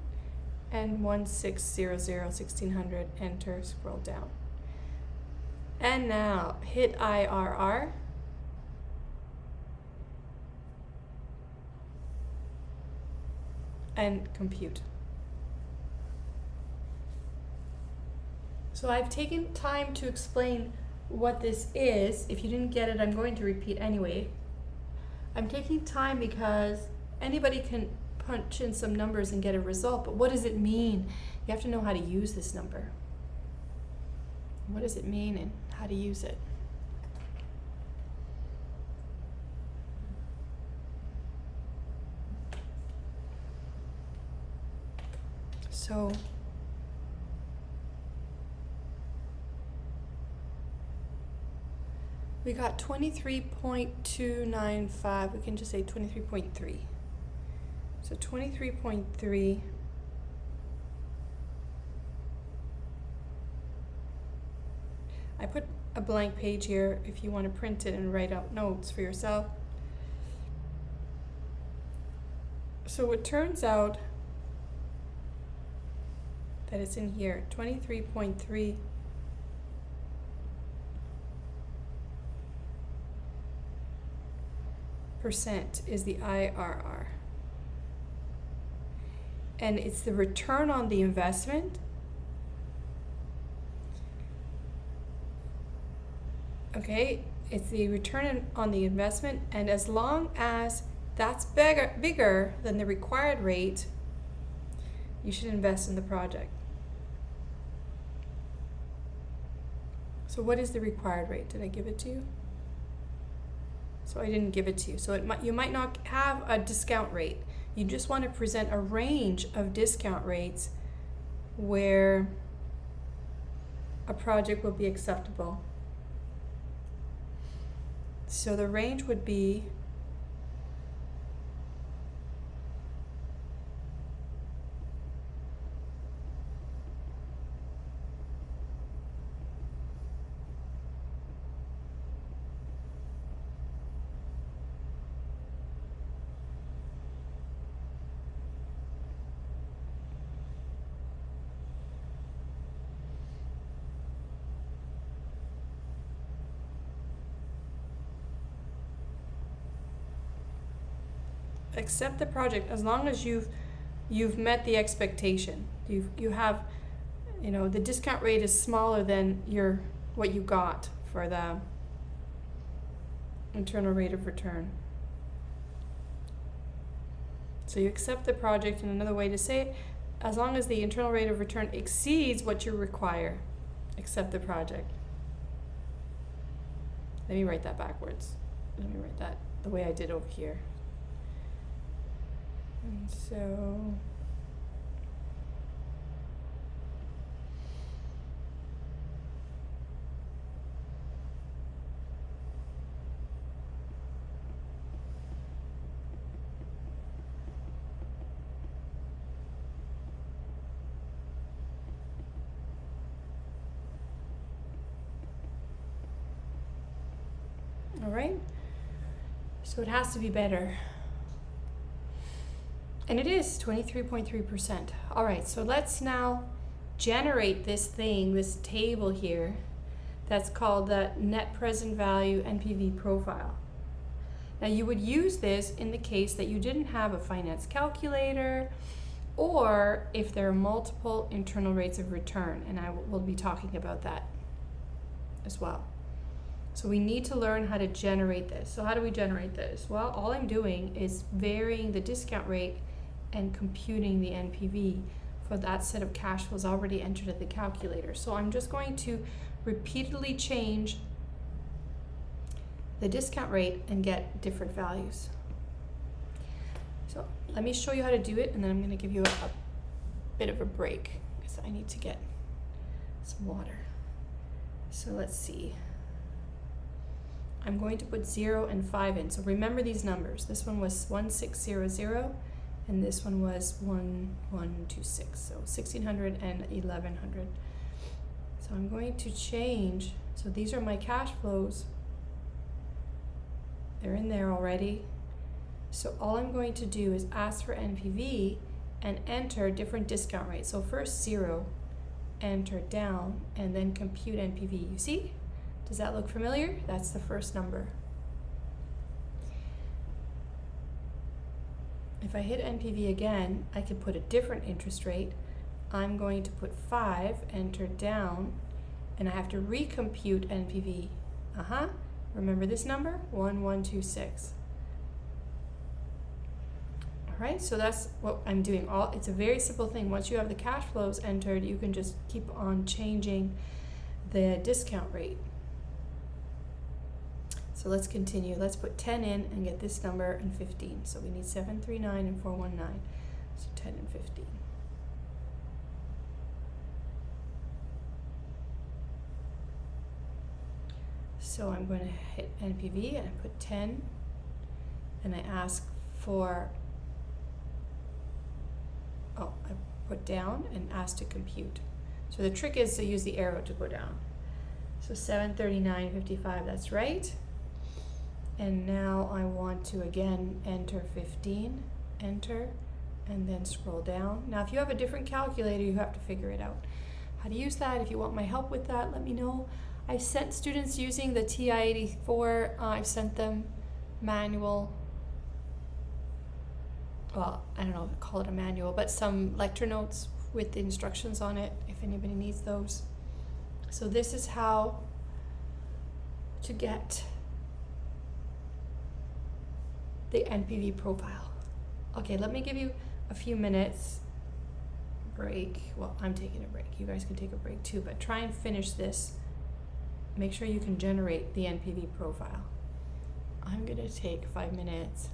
and 1600, 1600, enter, scroll down. And now hit IRR. And compute. So I've taken time to explain what this is. If you didn't get it, I'm going to repeat anyway. I'm taking time because anybody can punch in some numbers and get a result, but what does it mean? You have to know how to use this number. What does it mean and how to use it? So we got 23.295. We can just say 23.3. So 23.3 I put a blank page here if you want to print it and write out notes for yourself. So it turns out that it's in here, 23.3 % is the IRR. And it's the return on the investment. Okay, it's the return on the investment, and as long as that's bigger than the required rate, you should invest in the project. So what is the required rate? Did I give it to you? So I didn't give it to you. So you might not have a discount rate. You just want to present a range of discount rates where a project will be acceptable. So the range would be accept the project as long as you've met the expectation. You have, you know, the discount rate is smaller than what you got for the internal rate of return. So you accept the project, and another way to say it, as long as the internal rate of return exceeds what you require, accept the project. Let me write that backwards. Let me write that the way I did over here. And so all right, so it has to be better. And it is 23.3%. All right, so let's now generate this thing, this table here, that's called the net present value NPV profile. Now you would use this in the case that you didn't have a finance calculator, or if there are multiple internal rates of return, and I will be talking about that as well. So we need to learn how to generate this. So how do we generate this? Well, all I'm doing is varying the discount rate and computing the NPV for that set of cash flows already entered at the calculator. So I'm just going to repeatedly change the discount rate and get different values. So let me show you how to do it, and then I'm going to give you a bit of a break because I need to get some water. So let's see. I'm going to put 0 and 5 in. So remember these numbers. This one was 1600 and this one was 1126. So 1600 and 1100. So I'm going to change. So these are my cash flows. They're in there already. So all I'm going to do is ask for NPV and enter different discount rates. So first 0, enter down, and then compute NPV. You see? Does that look familiar? That's the first number. If I hit NPV again, I could put a different interest rate. I'm going to put 5, enter down, and I have to recompute NPV. Remember this number? 1126. All right, so that's what I'm doing. It's a very simple thing. Once you have the cash flows entered, you can just keep on changing the discount rate. So let's continue. Let's put 10 in and get this number and 15. So we need 739 and 419. So 10 and 15. So I'm going to hit NPV and I put 10 and I ask for, I put down and ask to compute. So the trick is to use the arrow to go down. So 739.55, that's right. And now I want to again enter 15, enter, and then scroll down. Now if you have a different calculator, you have to figure it out. How to use that, if you want my help with that, let me know. I've sent students using the TI-84, I've sent them manual, well, I don't know, call it a manual, but some lecture notes with the instructions on it, if anybody needs those. So this is how to get the NPV profile. Okay, let me give you a few minutes break. Well, I'm taking a break. You guys can take a break too, but try and finish this. Make sure you can generate the NPV profile. I'm gonna take 5 minutes.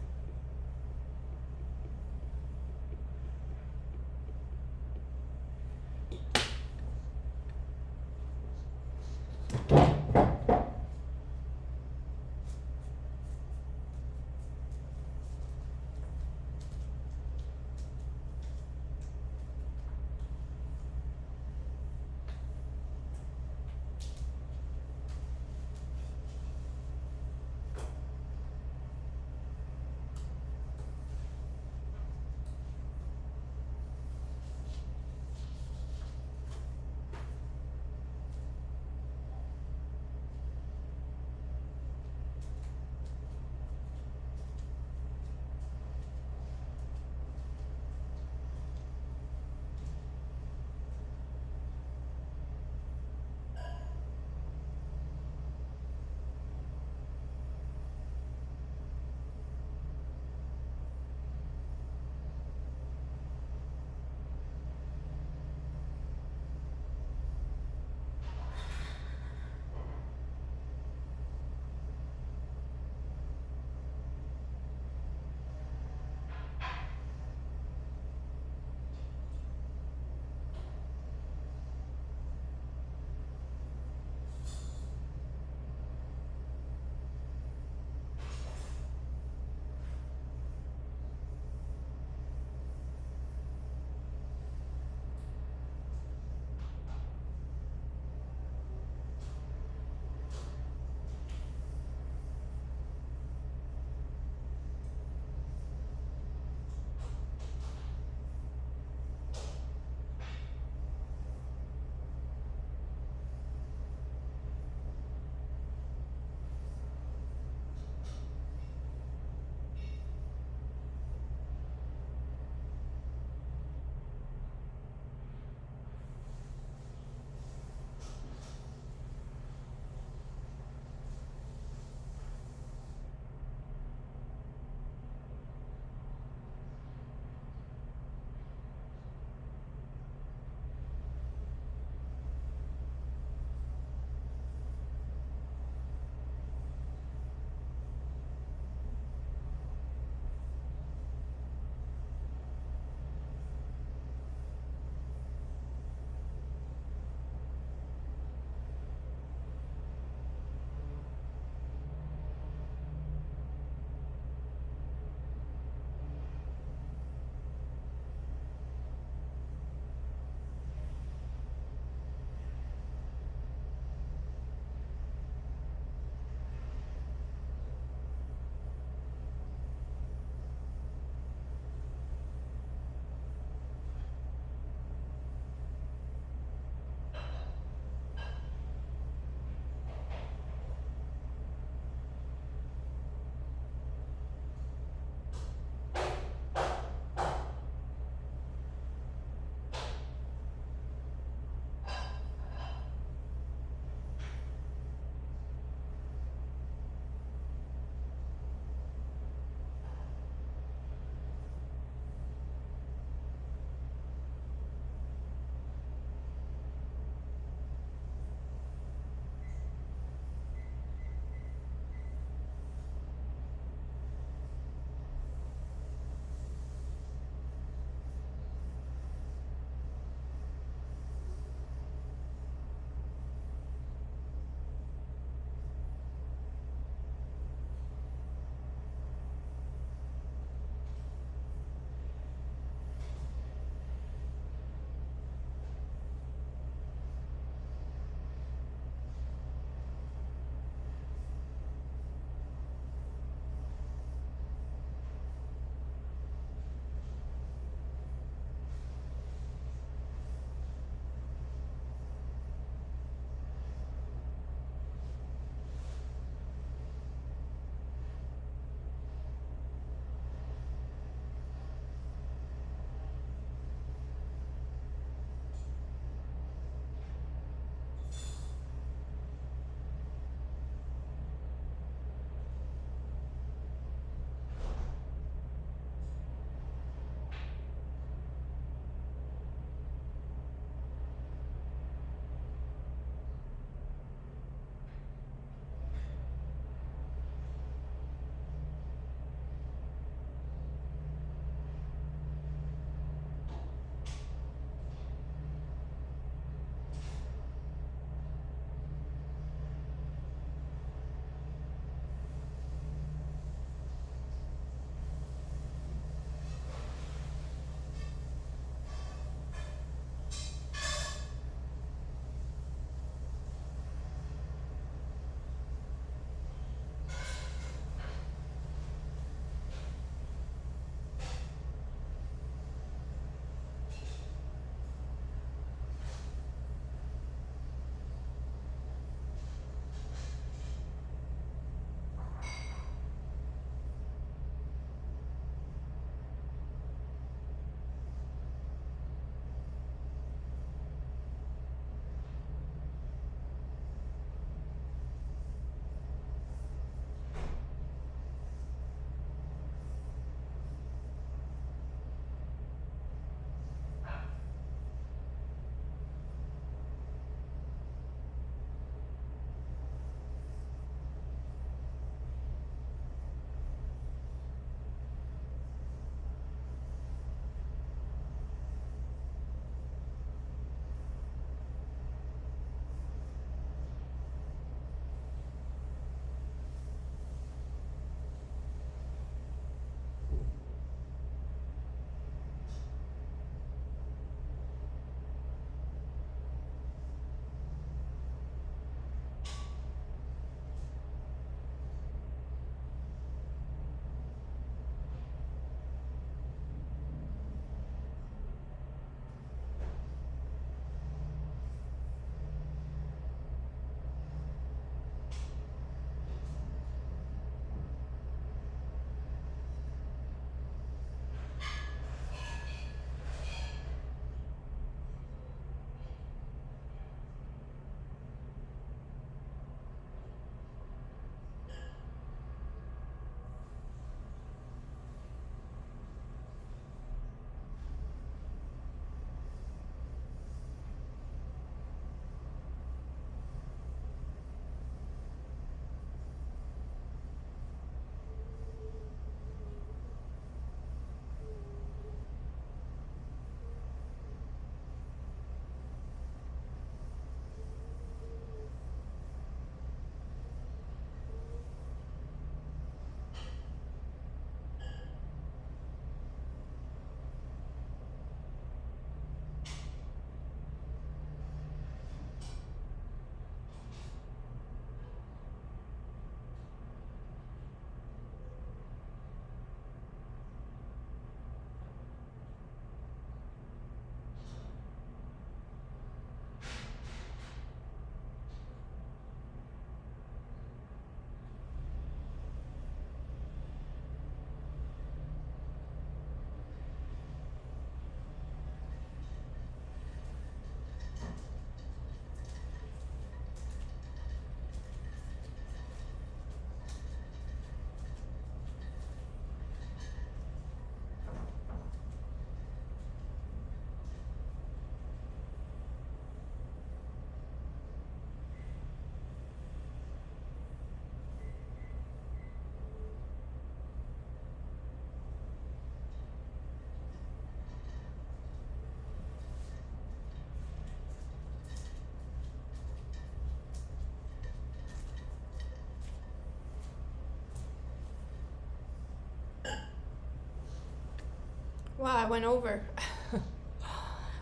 Wow, I went over.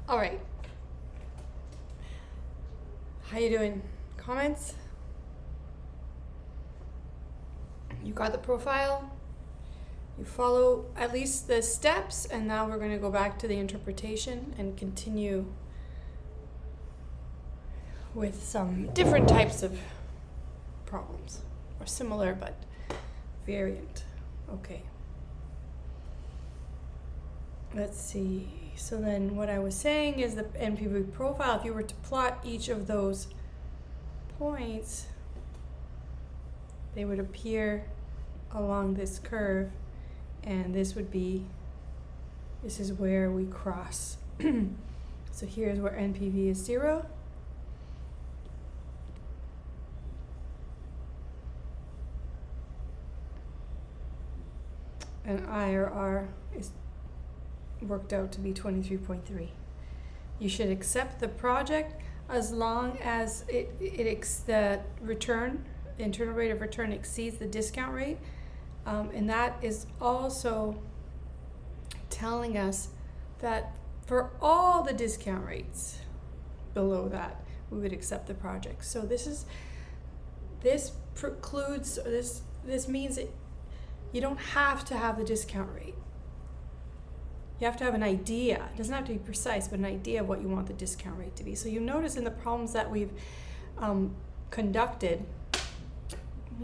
All right. How you doing? Comments? You got the profile? You follow at least the steps, and now we're going to go back to the interpretation and continue with some different types of problems, or similar but variant. Okay. Let's see. So then what I was saying is the Npv profile, if you were to plot each of those points, they would appear along this curve, and this is where we cross. So here's where Npv is 0. And IRR is worked out to be 23.3. You should accept the project as long as the return, the internal rate of return exceeds the discount rate. And that is also telling us that for all the discount rates below that, we would accept the project. So this means that you don't have to have the discount rate. You have to have an idea. It doesn't have to be precise, but an idea of what you want the discount rate to be. So you notice in the problems that we've conducted,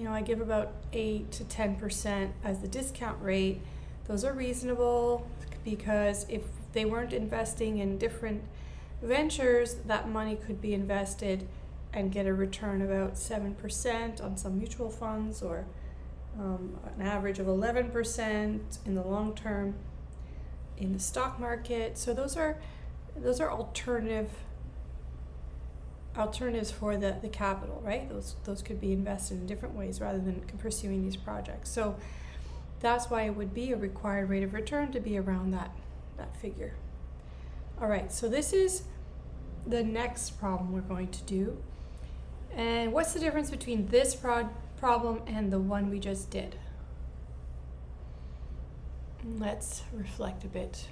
I give about 8 to 10% as the discount rate. Those are reasonable because if they weren't investing in different ventures, that money could be invested and get a return about 7% on some mutual funds, or an average of 11% in the long term in the stock market. So those are alternatives for the capital, right? Those could be invested in different ways rather than pursuing these projects. So that's why it would be a required rate of return to be around that figure. All right, so this is the next problem we're going to do. And what's the difference between this problem and the one we just did? Let's reflect a bit.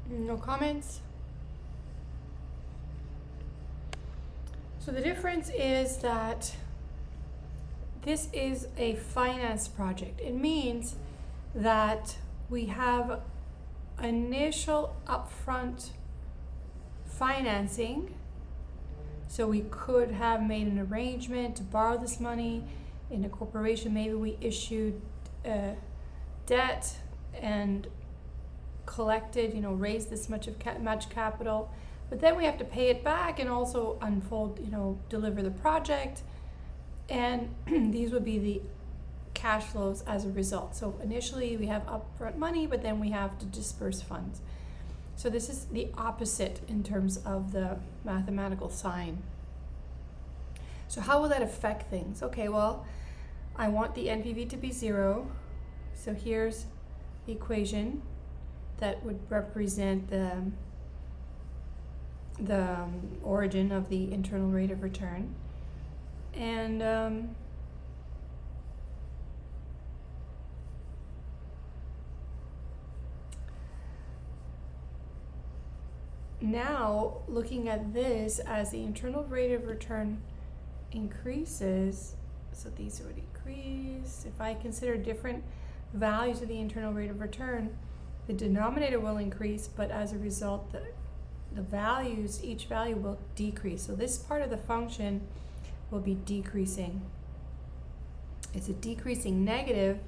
No comments? So the difference is that this is a finance project. It means that we have initial upfront financing. So we could have made an arrangement to borrow this money in a corporation. Maybe we issued debt and collected, raised this much capital, but then we have to pay it back and also deliver the project, and these would be the cash flows as a result. So initially we have upfront money, but then we have to disperse funds. So this is the opposite in terms of the mathematical sign. So how will that affect things? Okay, well, I want the NPV to be 0. So here's the equation that would represent the origin of the internal rate of return. And now looking at this as the internal rate of return increases, so these would increase. If I consider different values of the internal rate of return, the denominator will increase, but as a result, the the values, each value will decrease. So this part of the function will be decreasing. It's a decreasing negative,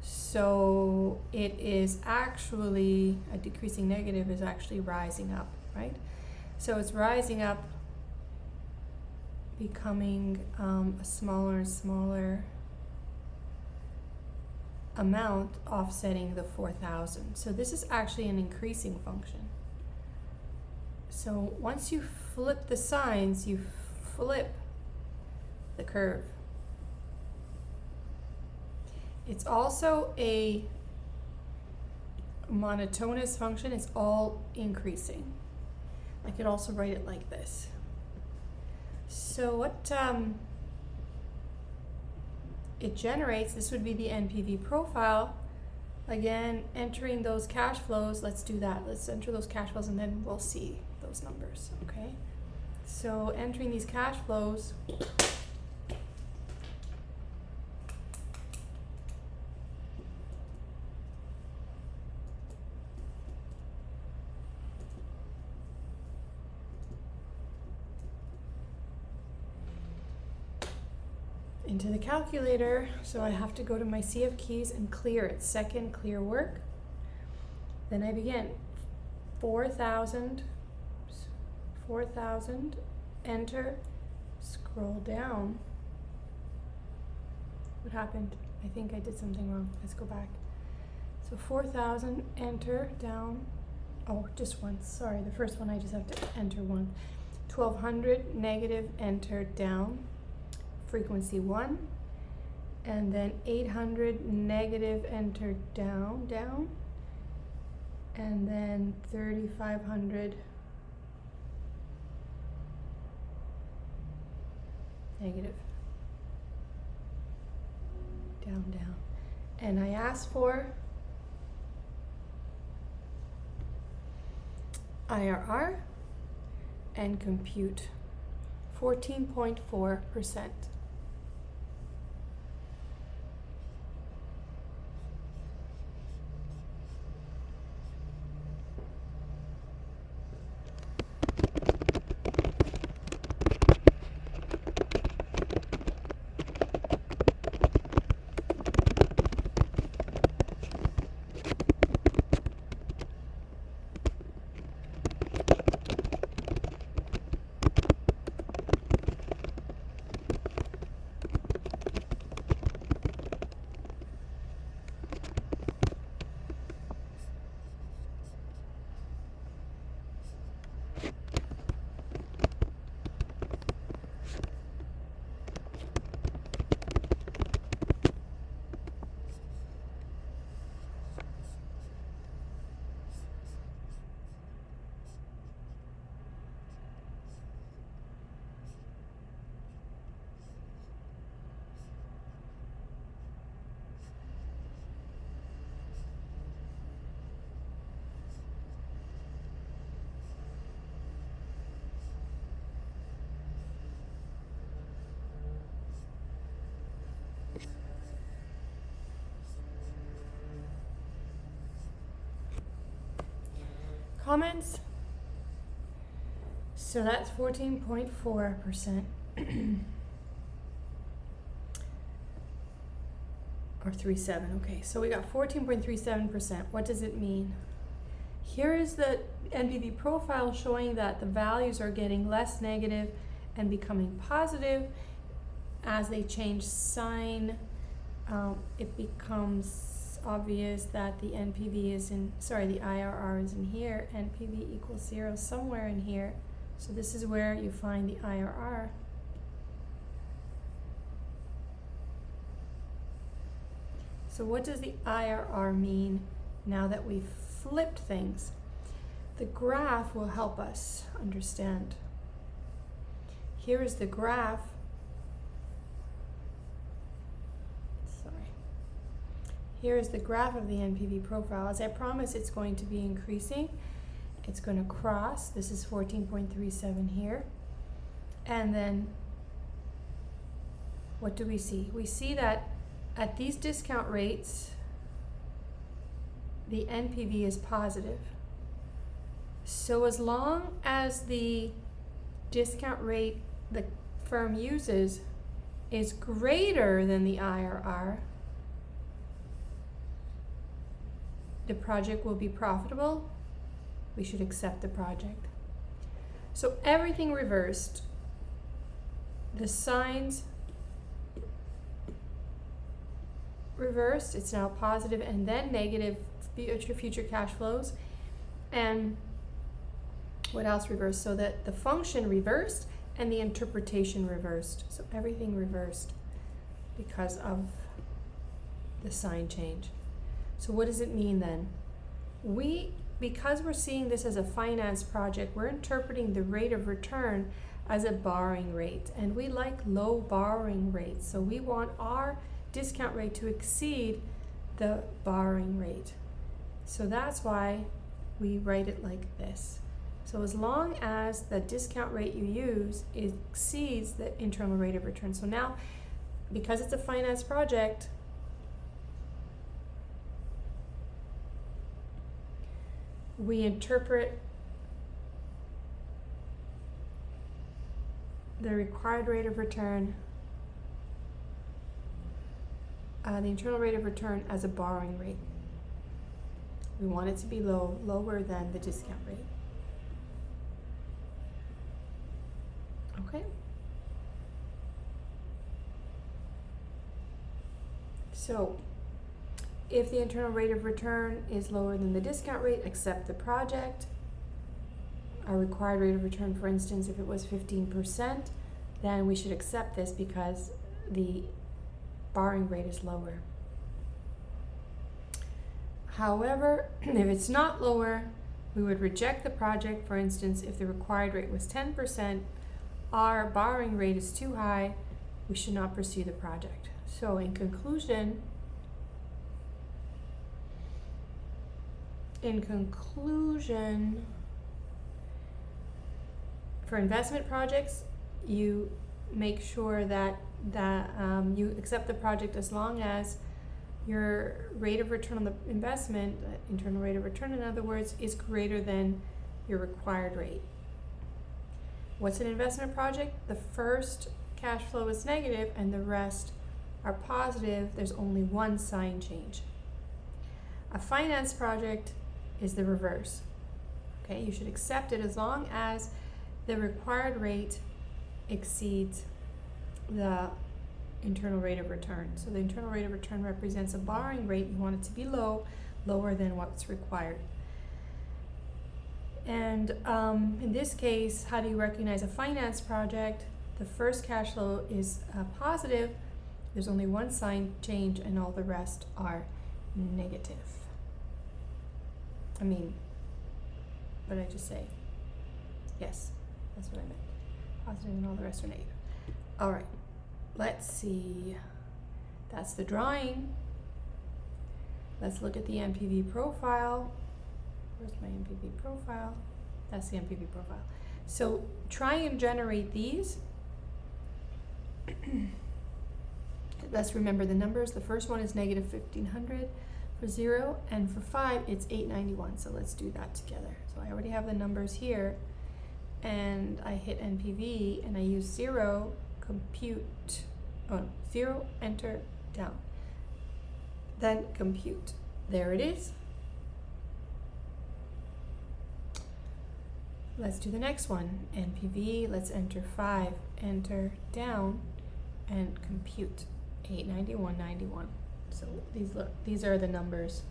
so it is actually, a decreasing negative is actually rising up, right? So it's rising up, becoming a smaller and smaller amount, offsetting the 4,000. So this is actually an increasing function. So once you flip the signs, you flip the curve. It's also a monotonous function. It's all increasing. I could also write it like this. So what it generates, this would be the NPV profile. Again, entering those cash flows, let's do that. Let's enter those cash flows and then we'll see those numbers, okay? So entering these cash flows, into the calculator, so I have to go to my CF keys and clear it. Second, clear work. Then I begin. 4,000, enter, scroll down. What happened? I think I did something wrong. Let's go back. So 4,000, enter, down. Oh, just once, sorry. The first one I just have to enter once. 1,200, negative, enter, down. Frequency 1, and then 800, negative, enter, down, down, and then 3,500, negative, down, down. And I asked for IRR and compute 14.4%. Comments? So that's 14.4%. Or 37, okay. So we got 14.37%. What does it mean? Here is the NPV profile showing that the values are getting less negative and becoming positive. As they change sign, it becomes obvious that the NPV is in, sorry, the IRR is in here, NPV equals 0 somewhere in here. So this is where you find the IRR. So what does the IRR mean now that we've flipped things? The graph will help us understand. Here is the graph. Here is the graph of the NPV profile. As I promised, it's going to be increasing. It's going to cross. This is 14.37 here. And then what do we see? We see that at these discount rates, the NPV is positive. So as long as the discount rate the firm uses is greater than the IRR, the project will be profitable. We should accept the project. So everything reversed. The signs reversed, it's now positive and then negative future cash flows. And what else reversed? So that the function reversed and the interpretation reversed. So everything reversed because of the sign change. So what does it mean then? Because we're seeing this as a finance project, we're interpreting the rate of return as a borrowing rate. And we like low borrowing rates. So we want our discount rate to exceed the borrowing rate. So that's why we write it like this. So as long as the discount rate you use exceeds the internal rate of return. So now, because it's a finance project, we interpret the required rate of return, the internal rate of return as a borrowing rate. We want it to be lower than the discount rate. Okay. So, if the internal rate of return is lower than the discount rate, accept the project. Our required rate of return, for instance, if it was 15%, then we should accept this because the borrowing rate is lower. However, if it's not lower, we would reject the project. For instance, if the required rate was 10%, our borrowing rate is too high, we should not pursue the project. So in conclusion, for investment projects, you make sure that you accept the project as long as your rate of return on the investment, internal rate of return in other words, is greater than your required rate. What's an investment project? The first cash flow is negative and the rest are positive. There's only one sign change. A finance project is the reverse. Okay, you should accept it as long as the required rate exceeds the internal rate of return. So the internal rate of return represents a borrowing rate. You want it to be lower than what's required. And in this case, how do you recognize a finance project? The first cash flow is positive. There's only one sign change and all the rest are negative. What did I just say? Yes, that's what I meant. Positive and all the rest are negative. All right, let's see. That's the drawing. Let's look at the Npv profile. Where's my Npv profile? That's the Npv profile. So try and generate these. Let's remember the numbers. The first one is negative 1500 for 0, and for 5 it's 891. So let's do that together. So I already have the numbers here, and I hit Npv and I use 0, compute, 0, enter, down. Then compute. There it is. Let's do the next one. Npv, let's enter 5, enter, down, and compute. 891.91. So these are the numbers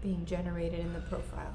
being generated in the profile.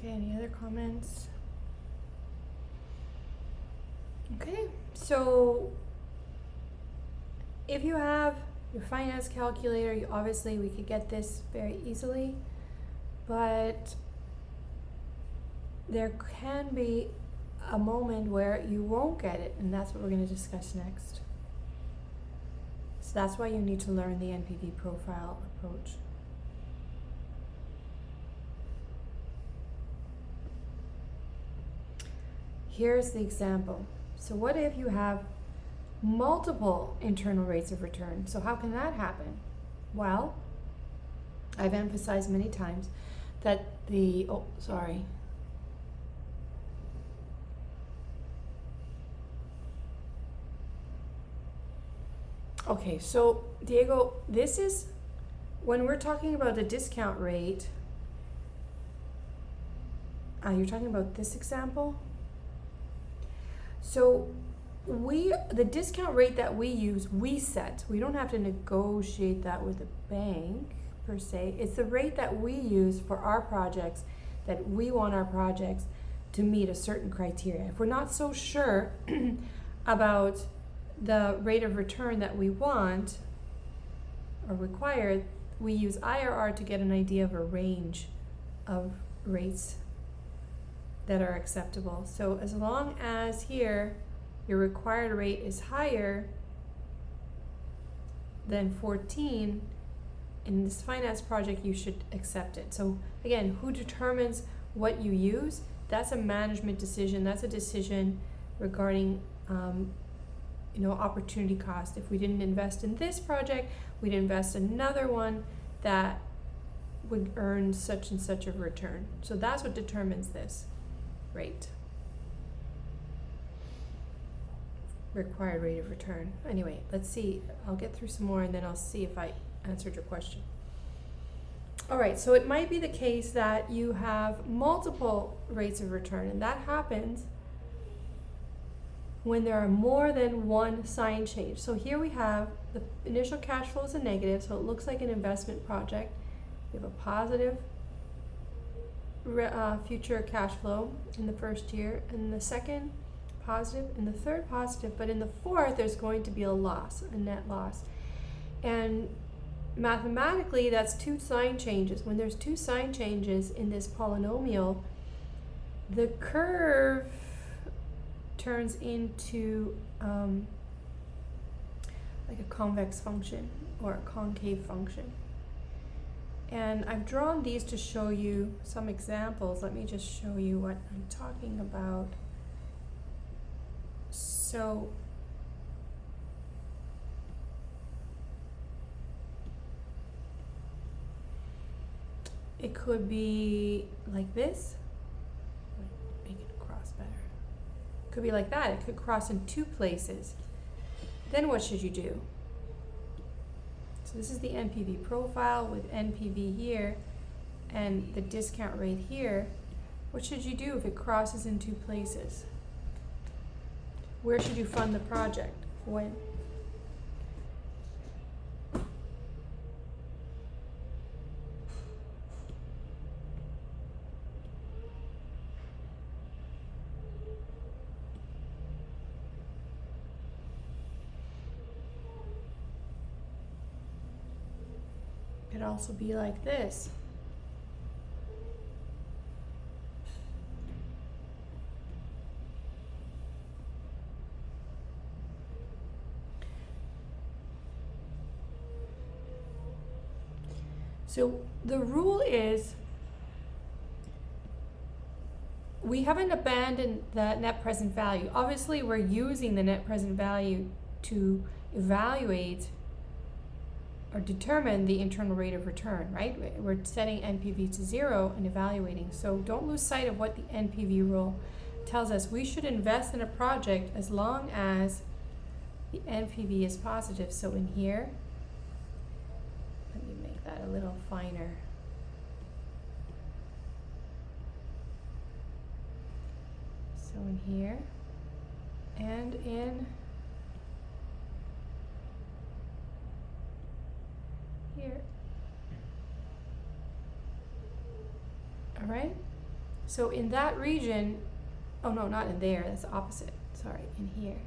Okay, any other comments? Okay, so if you have your finance calculator, obviously we could get this very easily, but there can be a moment where you won't get it, and that's what we're going to discuss next. So that's why you need to learn the Npv profile approach. Here's the example. So what if you have multiple internal rates of return? So how can that happen? Well, I've emphasized many times that Okay, so Diego, this is when we're talking about the discount rate. You're talking about this example? So the discount rate that we use, we set. We don't have to negotiate that with the bank per se. It's the rate that we use for our projects, that we want our projects to meet a certain criteria. If we're not so sure about the rate of return that we want or require, we use IRR to get an idea of a range of rates that are acceptable. So as long as here your required rate is higher than 14 in this finance project, you should accept it. So again, who determines what you use? That's a management decision. That's a decision regarding opportunity cost. If we didn't invest in this project, we'd invest another one that would earn such and such a return. So that's what determines this rate. Required rate of return. Anyway, let's see. I'll get through some more and then I'll see if I answered your question. All right, so it might be the case that you have multiple rates of return, and that happens when there are more than one sign change. So here we have the initial cash flow is a negative, so it looks like an investment project. We have a positive future cash flow in the first year, and the second positive, and the third positive, but in the fourth there's going to be a loss, a net loss. And mathematically that's two sign changes. When there's two sign changes in this polynomial, the curve turns into like a convex function or a concave function. And I've drawn these to show you some examples. Let me just show you what I'm talking about. So it could be like this. Make it cross better. It could be like that. It could cross in two places. Then what should you do? So this is the Npv profile with Npv here and the discount rate here. What should you do if it crosses in two places? Where should you fund the project? When? It could also be like this. So the rule is we haven't abandoned the net present value. Obviously, we're using the net present value to evaluate or determine the internal rate of return, right? We're setting NPV to 0 and evaluating. So don't lose sight of what the NPV rule tells us. We should invest in a project as long as the NPV is positive. So in here, let me make that a little finer. So in here and in here. All right. So in that region, oh no, not in there, that's the opposite, sorry, in here.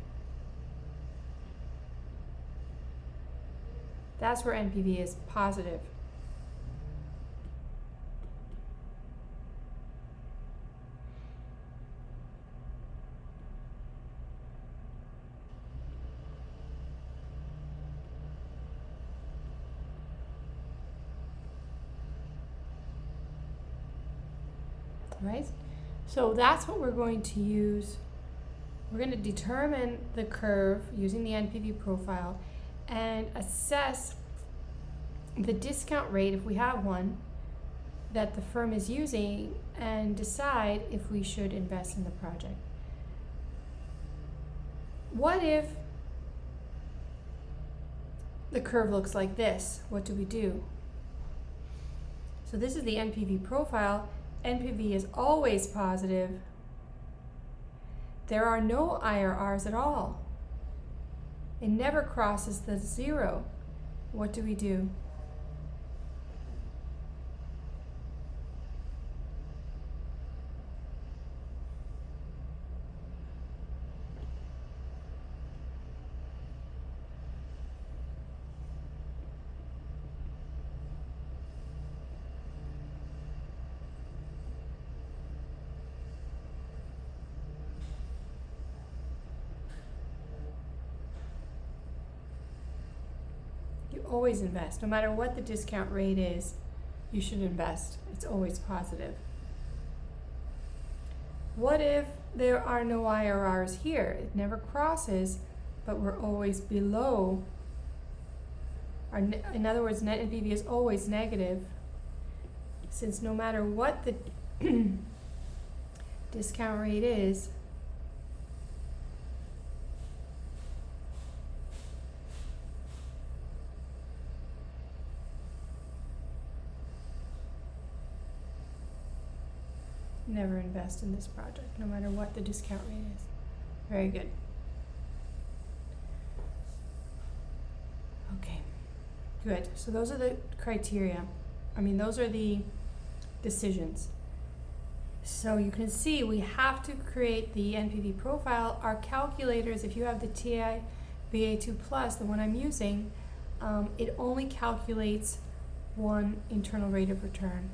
That's where NPV is positive. Right? So that's what we're going to use. We're going to determine the curve using the Npv profile and assess the discount rate, if we have one, that the firm is using, and decide if we should invest in the project. What if the curve looks like this? What do we do? So this is the Npv profile. NPV is always positive. There are no IRRs at all. It never crosses the 0. What do we do? Always invest. No matter what the discount rate is, you should invest. It's always positive. What if there are no IRRs here? It never crosses, but we're always below. In other words, net NPV is always negative, since no matter what the discount rate is, never invest in this project, no matter what the discount rate is. Very good. Okay, good. So those are the criteria. Those are the decisions. So you can see we have to create the Npv profile. Our calculators, if you have the TI VA2 Plus, the one I'm using, it only calculates one internal rate of return.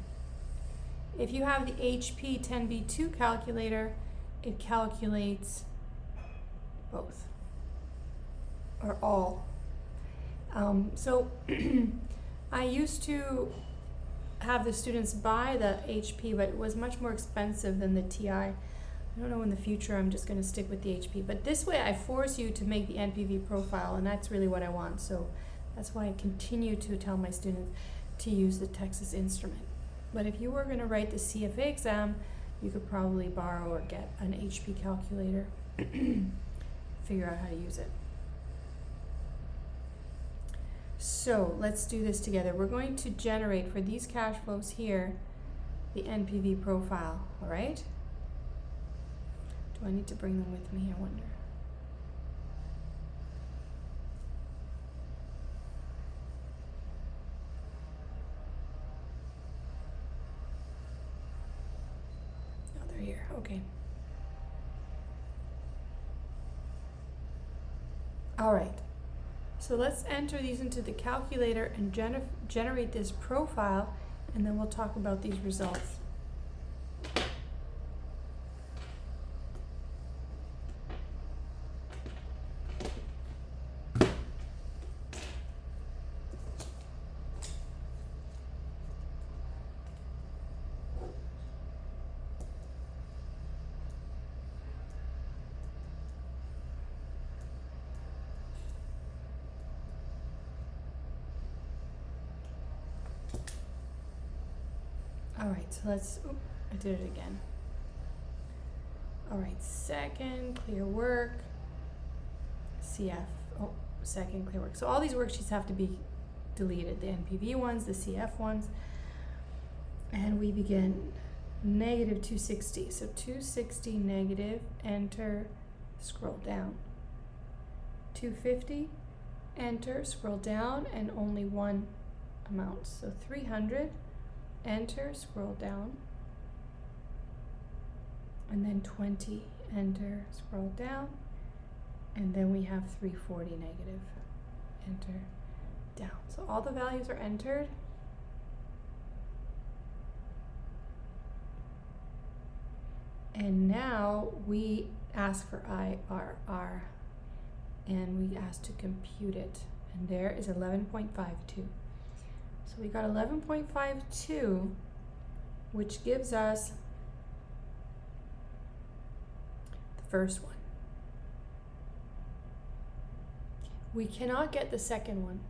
If you have the HP 10B2 calculator, it calculates both, or all. So I used to have the students buy the HP, but it was much more expensive than the TI. I don't know, in the future I'm just going to stick with the HP. But this way I force you to make the Npv profile, and that's really what I want. So that's why I continue to tell my students to use the Texas Instrument. But if you were going to write the CFA exam, you could probably borrow or get an HP calculator, figure out how to use it. So let's do this together. We're going to generate for these cash flows here the Npv profile, all right? Do I need to bring them with me, I wonder? Here, okay. All right, so let's enter these into the calculator and generate this profile, and then we'll talk about these results. All right, so let's, I did it again. All right, second, clear work, CF, second, clear work. So all these worksheets have to be deleted, the NPV ones, the CF ones, and we begin negative 260. So 260 negative, enter, scroll down. 250, enter, scroll down, and only one amount. So 300, enter, scroll down. and then 20, enter, scroll down, and then we have 340 negative, enter, down. So all the values are entered. And now we ask for IRR, and we ask to compute it, and there is 11.52. So we got 11.52, which gives us the first one. We cannot get the second one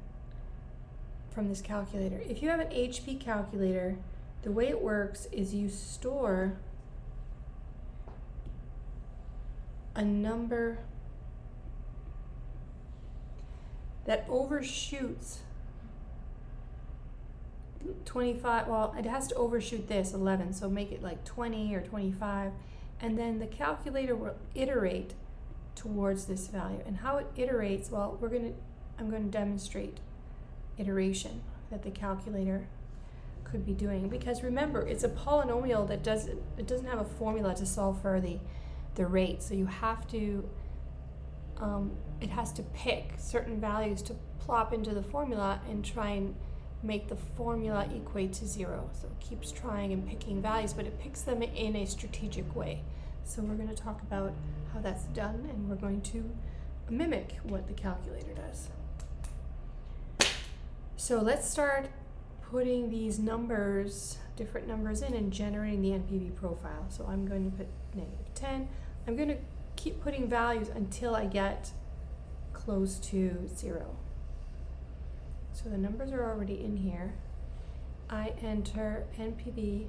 from this calculator. If you have an HP calculator, the way it works is you store a number that overshoots 25, well, it has to overshoot this 11, so make it like 20 or 25, and then the calculator will iterate towards this value. And how it iterates, well, I'm going to demonstrate iteration that the calculator could be doing, because remember, it's a polynomial that it doesn't have a formula to solve for the rate, so you have to it has to pick certain values to plop into the formula and try and make the formula equate to 0. So it keeps trying and picking values, but it picks them in a strategic way. So we're going to talk about how that's done, and we're going to mimic what the calculator does. So let's start putting these numbers, different numbers in, and generating the Npv profile. So I'm going to put -10. I'm going to keep putting values until I get close to 0. So the numbers are already in here. I enter Npv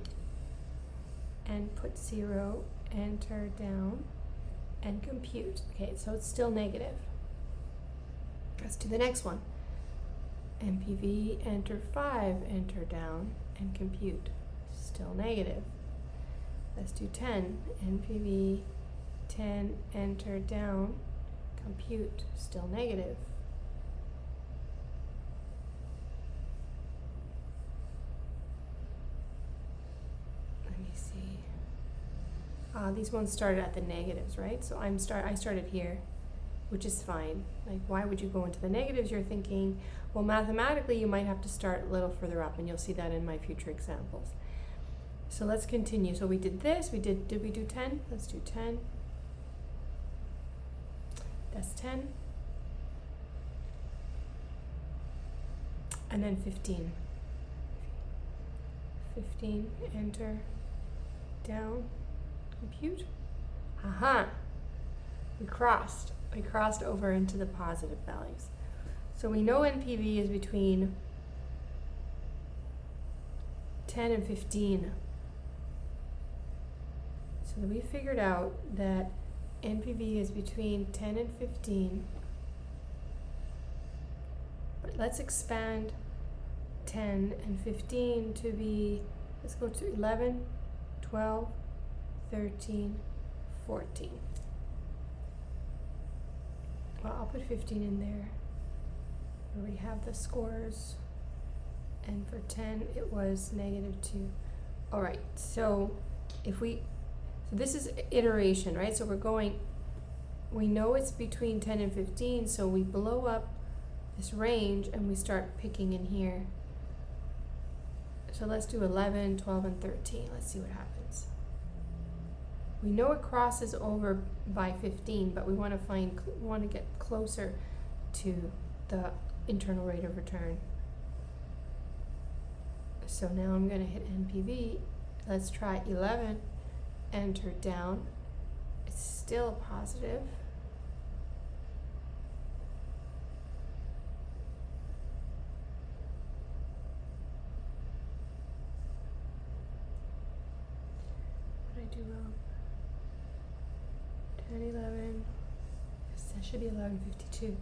and put 0, enter down, and compute. Okay, so it's still negative. Let's do the next one. Npv, enter 5, enter down, and compute. Still negative. Let's do 10. Npv 10, enter down, compute. Still negative. Let me see. These ones started at the negatives, right? So I started here, which is fine. Like, why would you go into the negatives? You're thinking, well, mathematically, you might have to start a little further up, and you'll see that in my future examples. So let's continue. So we did this. Did we do 10? Let's do 10. That's 10. And then 15. 15, enter, down, compute. Aha! We crossed over into the positive values. So we know Npv is between 10 and 15. So we figured out that Npv is between 10 and 15. But let's expand 10 and 15 to be, let's go to 11, 12, 13, 14. Well, I'll put 15 in there. We already have the scores. And for 10, it was -2. All right, so this is iteration, right? So we know it's between 10 and 15, so we blow up this range and we start picking in here. So let's do 11, 12, and 13. Let's see what happens. We know it crosses over by 15, but we want to get closer to the internal rate of return. So now I'm going to hit Npv. Let's try 11. Enter down. It's still positive. What did I do wrong? 10, 11. That should be 11:52.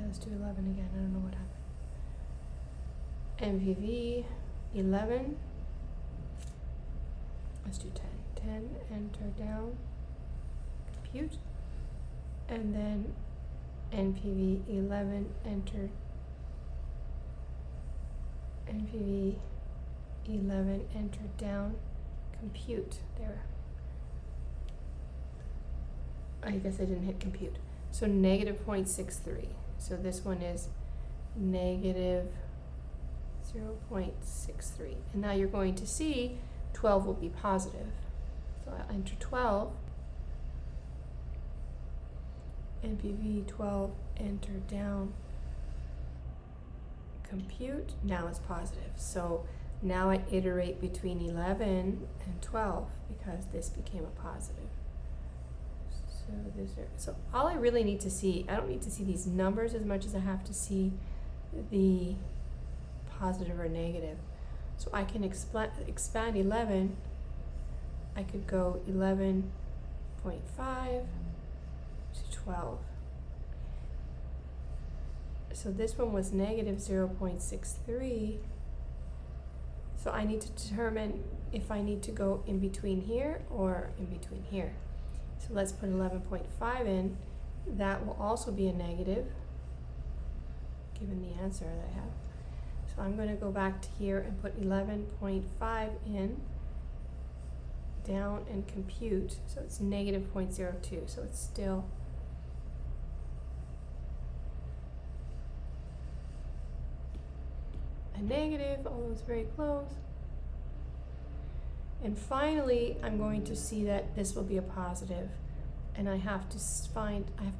Let's do 11 again. I don't know what happened. Npv 11. Let's do 10. 10, enter down, compute, and then Npv 11, enter, Npv 11, enter down, compute, there. I guess I didn't hit compute. So negative 0.63. So this one is negative 0.63. And now you're going to see 12 will be positive. So I'll enter 12. Npv 12, enter down, compute, now it's positive. So now I iterate between 11 and 12 because this became a positive. So all I really need to see, I don't need to see these numbers as much as I have to see the positive or negative. So I can expand 11. I could go 11.5 to 12. So this one was negative 0.63. So I need to determine if I need to go in between here or in between here. So let's put 11.5 in. That will also be a negative, given the answer that I have. So I'm going to go back to here and put 11.5 in, down and compute. So it's negative 0.02. So it's still a negative, although it's very close. And finally, I'm going to see that this will be a positive, and I have to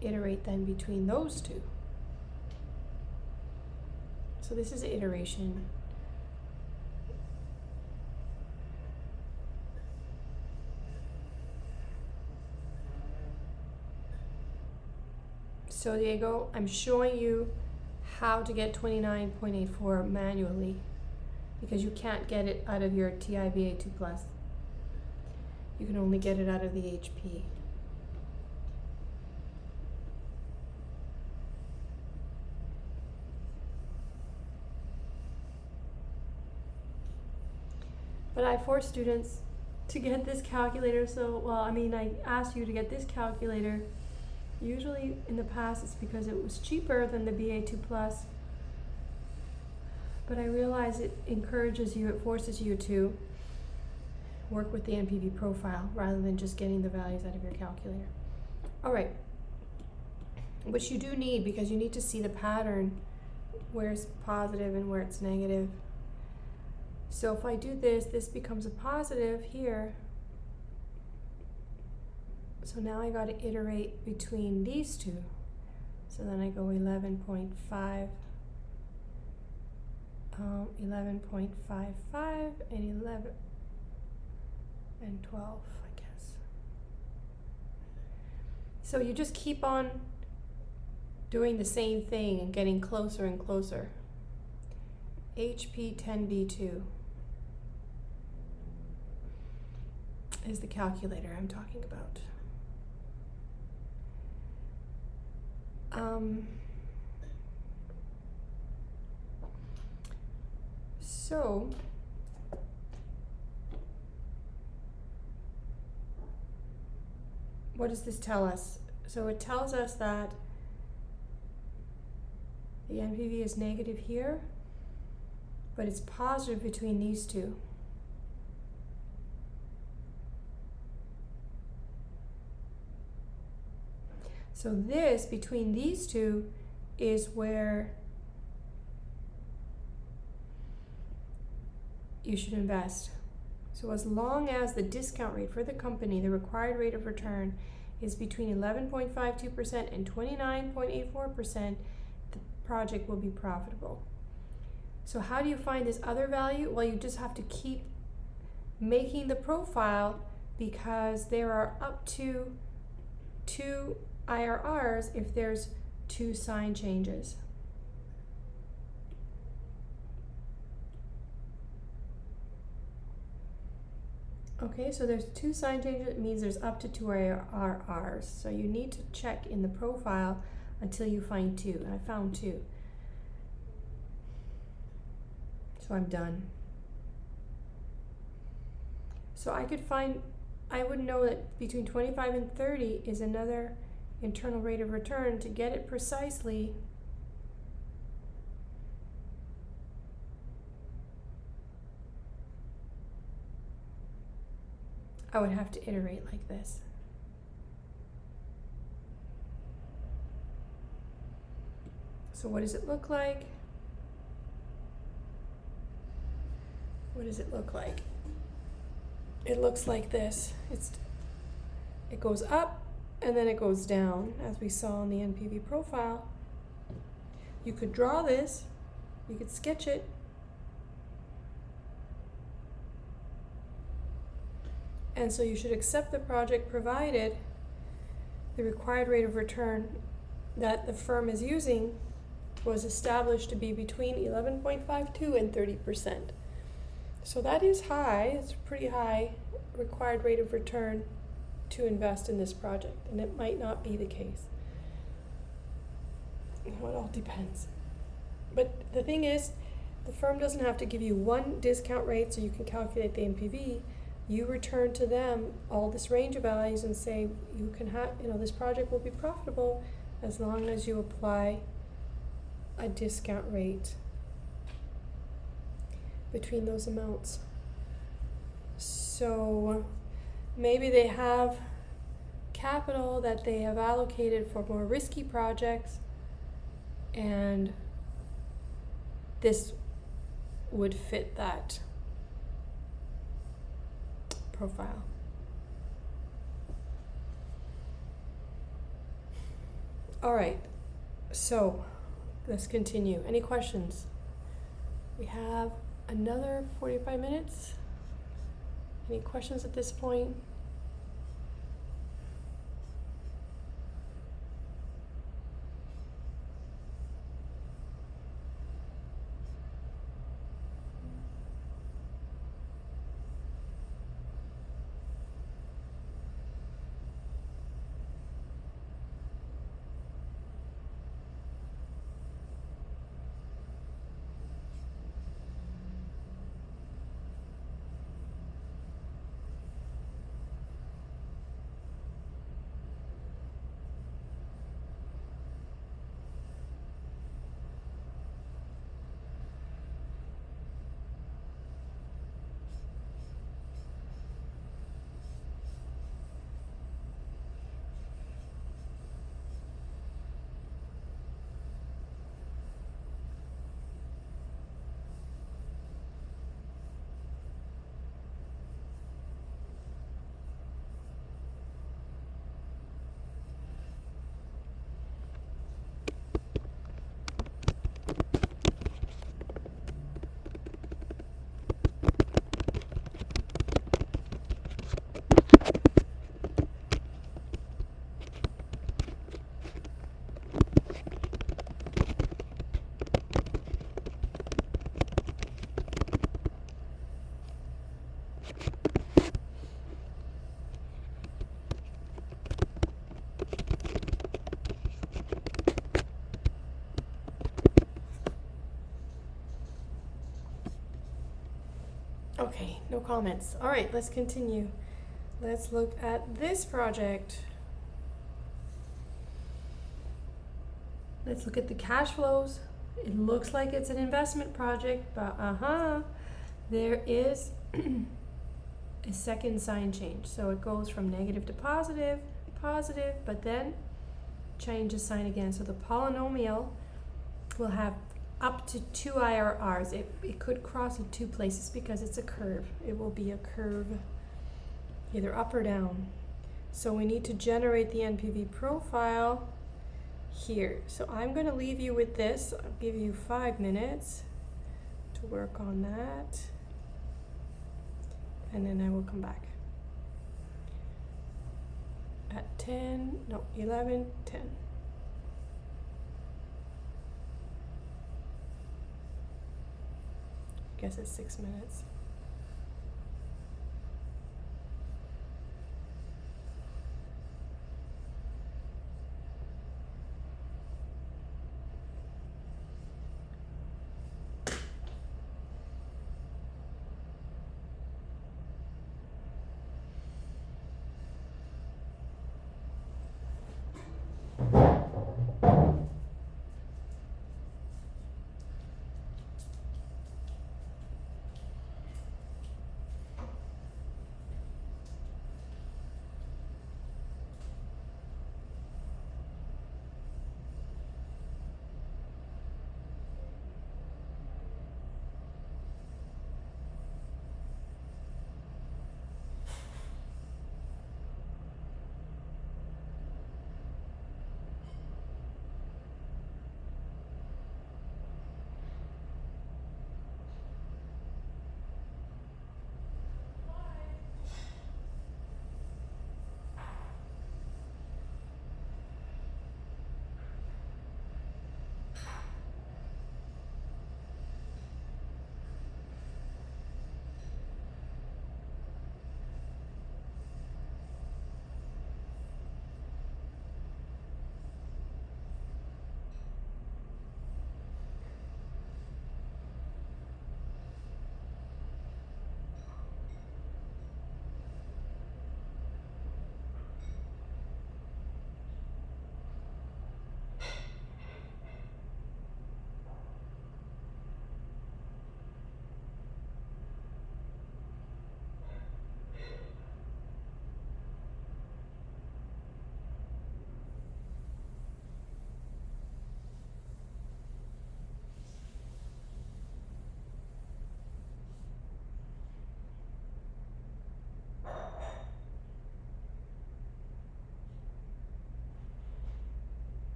iterate then between those two. So this is an iteration. So Diego, I'm showing you how to get 29.84 manually, because you can't get it out of your TIBA2+. You can only get it out of the HP. But I force students to get this calculator, so, well, I mean, I asked you to get this calculator. Usually in the past it's because it was cheaper than the BA2+. But I realize it encourages you, it forces you to work with the Npv profile rather than just getting the values out of your calculator. All right, which you do need because you need to see the pattern where it's positive and where it's negative. So if I do this, this becomes a positive here. So now I got to iterate between these two. So then I go 11.5. 11.55 and 11 and 12, I guess. So you just keep on doing the same thing and getting closer and closer. HP 10B2 is the calculator I'm talking about. So what does this tell us? So it tells us that the Npv is negative here, but it's positive between these two. So this, between these two, is where you should invest. So as long as the discount rate for the company, the required rate of return, is between 11.52% and 29.84%, the project will be profitable. So how do you find this other value? Well, you just have to keep making the profile, because there are up to 2 IRRs if there's 2 sign changes. Okay, so there's 2 sign changes. It means there's up to 2 IRRs. So you need to check in the profile until you find 2. And I found 2. So I'm done. So I could find I would know that between 25 and 30 is another internal rate of return. To get it precisely, I would have to iterate like this. So what does it look like? What does it look like? It looks like this. It goes up and then it goes down, as we saw in the Npv profile. You could draw this, you could sketch it. And so you should accept the project provided the required rate of return that the firm is using was established to be between 11.52 and 30%. So that is high. It's a pretty high required rate of return to invest in this project, and it might not be the case. It all depends. But the thing is, the firm doesn't have to give you one discount rate so you can calculate the NPV. You return to them all this range of values and say you can have, this project will be profitable as long as you apply a discount rate between those amounts. So maybe they have capital that they have allocated for more risky projects, and this would fit that profile. All right, so let's continue. Any questions? We have another 45 minutes. Any questions at this point? Okay, no comments. All right, let's continue. Let's look at this project. Let's look at the cash flows. It looks like it's an investment project, but there is a second sign change. So it goes from negative to positive, but then changes sign again. So the polynomial will have up to 2 IRRs. It could cross in 2 places because it's a curve. It will be a curve either up or down. So we need to generate the Npv profile here. So I'm going to leave you with this. I'll give you 5 minutes to work on that, and then I will come back at 11, 10. I guess it's 6 minutes.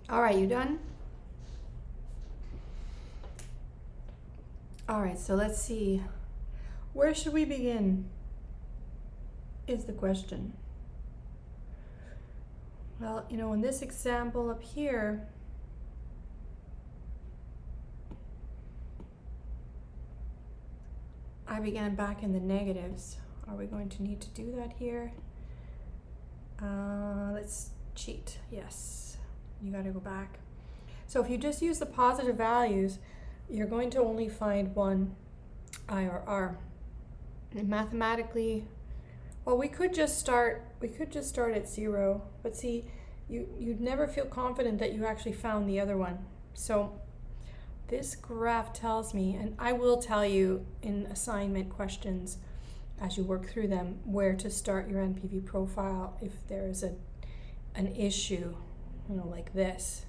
All right, you done? All right, so let's see. Where should we begin? Is the question. Well, you know, in this example up here, I began back in the negatives. Are we going to need to do that here? Let's cheat. Yes, you got to go back. So if you just use the positive values, you're going to only find one IRR. And mathematically, well, we could just start at 0, but see, you'd never feel confident that you actually found the other one. So this graph tells me, and I will tell you in assignment questions as you work through them, where to start your NPV profile if there is an issue, you know, like this,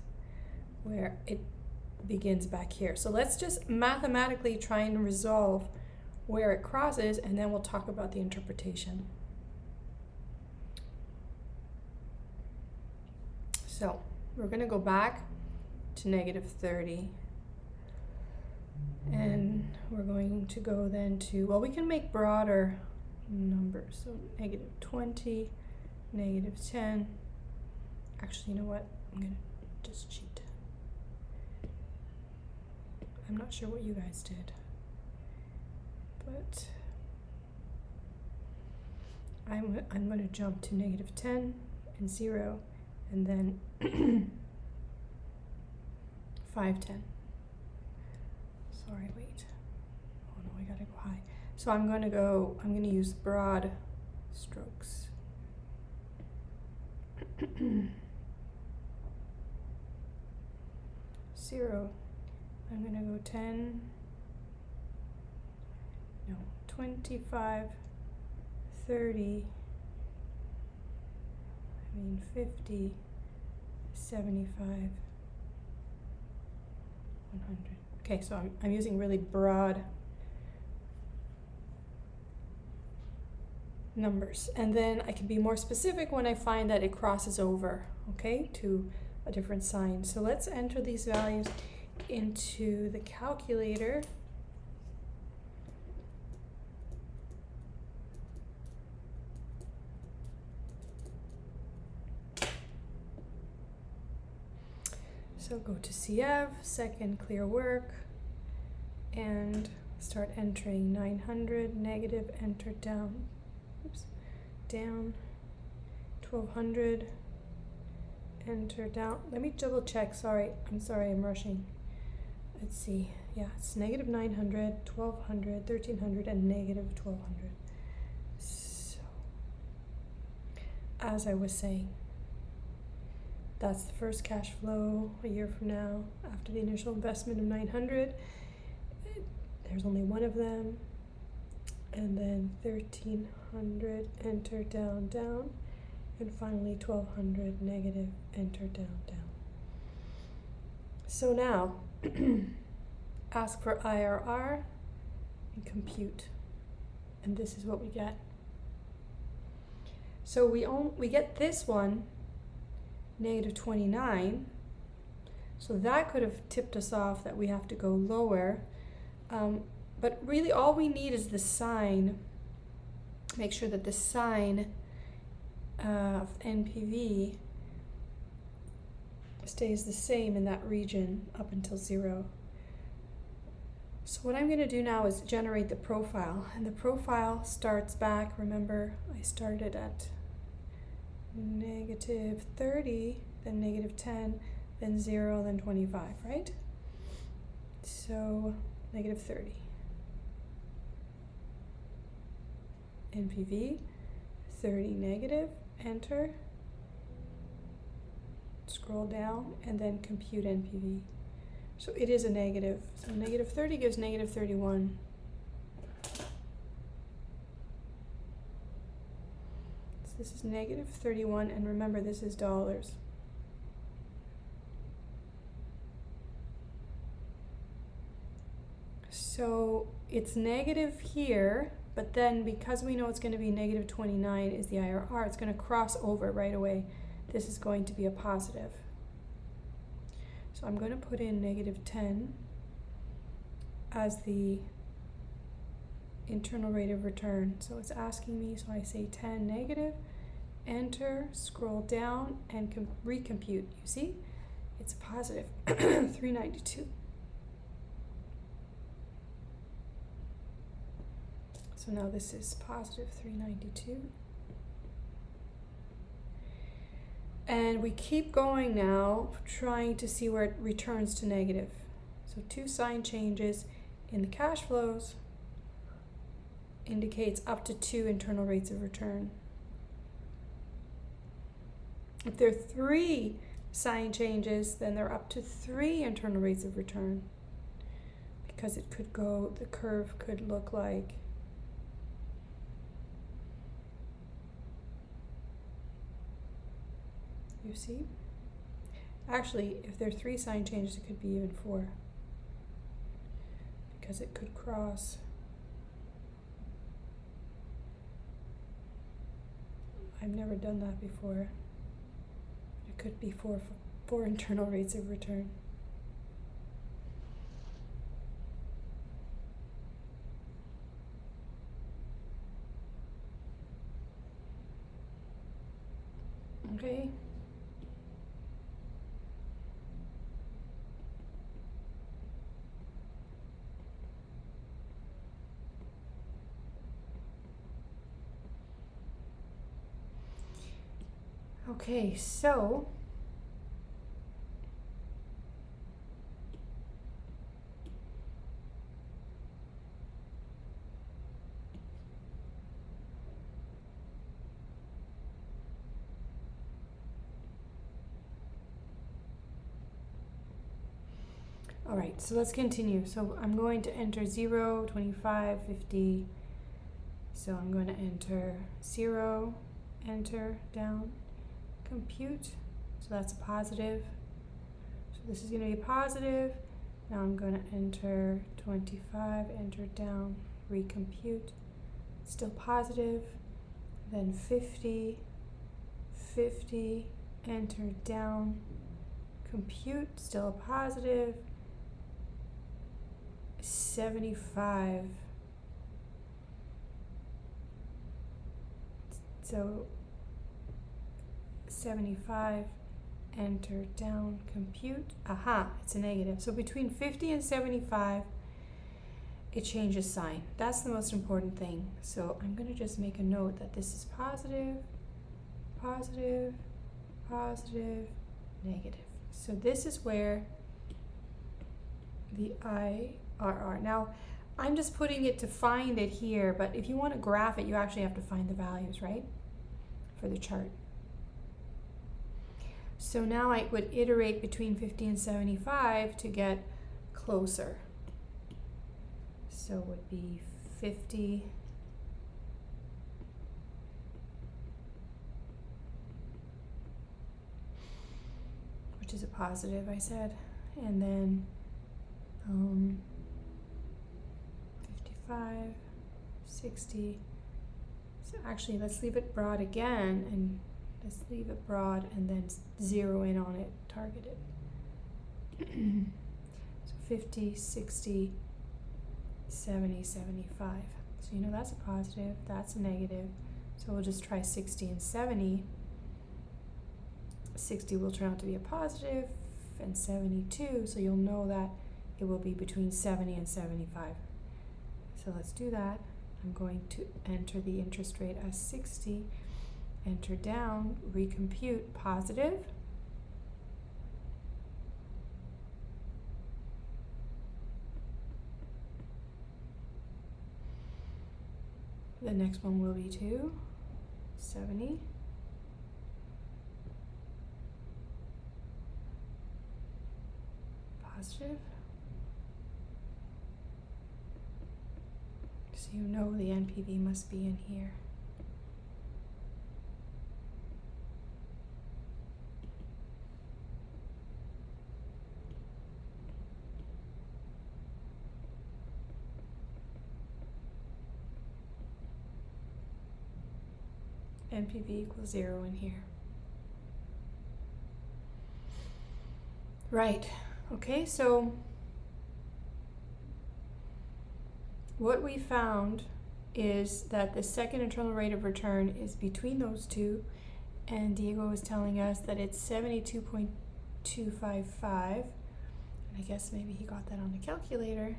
where it begins back here. So let's just mathematically try and resolve where it crosses, and then we'll talk about the interpretation. So we're going to go back to -30. And we're going to go then to, well, we can make broader numbers. So -20, -10. Actually, you know what? I'm going to just cheat. I'm not sure what you guys did, but I'm going to jump to -10 and 0, and then 510. Sorry, wait. Oh no, I gotta go high. So I'm gonna use broad strokes. 0. I'm gonna go 10. No, 25, 30. 50, 75, 100. Okay, so I'm using really broad numbers. And then I can be more specific when I find that it crosses over, okay, to a different sign. So let's enter these values into the calculator. So go to CF, second clear work, and start entering 900, negative, enter down, oops, down, 1200, enter down. Let me double check, I'm sorry, I'm rushing. Let's see, yeah, it's -900, 1200, 1300, and -1200. So, as I was saying, that's the first cash flow a year from now after the initial investment of 900. There's only one of them. And then 1300, enter down, down. And finally 1200, negative, enter down, down. So now, ask for IRR and compute. And this is what we get. So we get this one, -29, so that could have tipped us off that we have to go lower, but really all we need is the sign. Make sure that the sign of NPV stays the same in that region up until 0. So what I'm going to do now is generate the profile, and the profile starts back, remember I started at -30, then -10, then 0, then 25, right? So -30. NPV, 30 negative, enter, scroll down, and then compute NPV. So it is a negative. So -30 gives -31. This is -31, and remember this is dollars. So it's negative here, but then because we know it's going to be -29 is the IRR, it's going to cross over right away. This is going to be a positive. So I'm going to put in -10 as the internal rate of return. So it's asking me, so I say 10 negative, enter, scroll down, and recompute. You see, it's a positive 392. So now this is positive 392. And we keep going now, trying to see where it returns to negative. So 2 sign changes in the cash flows indicates up to 2 internal rates of return. If there are 3 sign changes, then they're up to 3 internal rates of return, because it could go, the curve could look like you see? Actually, if there are 3 sign changes, it could be even 4, because it could cross. I've never done that before. It could be four internal rates of return. Okay. Okay, so all right, so let's continue. So I'm going to enter 0, 25, 50. So I'm going to enter 0, enter, down, compute. So that's a positive. So this is going to be a positive. Now I'm going to enter 25, enter, down, recompute. Still positive. Then 50, 50, enter, down, compute. Still a positive. 75. So 75, enter, down, compute. Aha, it's a negative. So between 50 and 75, it changes sign. That's the most important thing. So I'm going to just make a note that this is positive, positive, positive, negative. So this is where the IRR. Now, I'm just putting it to find it here, but if you want to graph it, you actually have to find the values, right, for the chart. So now I would iterate between 50 and 75 to get closer. So it would be 50, which is a positive, I said, and then 55, 60. So actually, let's leave it broad again, and let's leave it broad and then zero in on it, target it. So 50, 60, 70, 75. So you know that's a positive, that's a negative. So we'll just try 60 and 70. 60 will turn out to be a positive, and 72, so you'll know that it will be between 70 and 75. So let's do that. I'm going to enter the interest rate as 60, enter down, recompute, positive. The next one will be 2, 70. Positive. So you know the NPV must be in here. NPV equals 0 in here. Right. Okay, so what we found is that the second internal rate of return is between those two, and Diego was telling us that it's 72.255. I guess maybe he got that on the calculator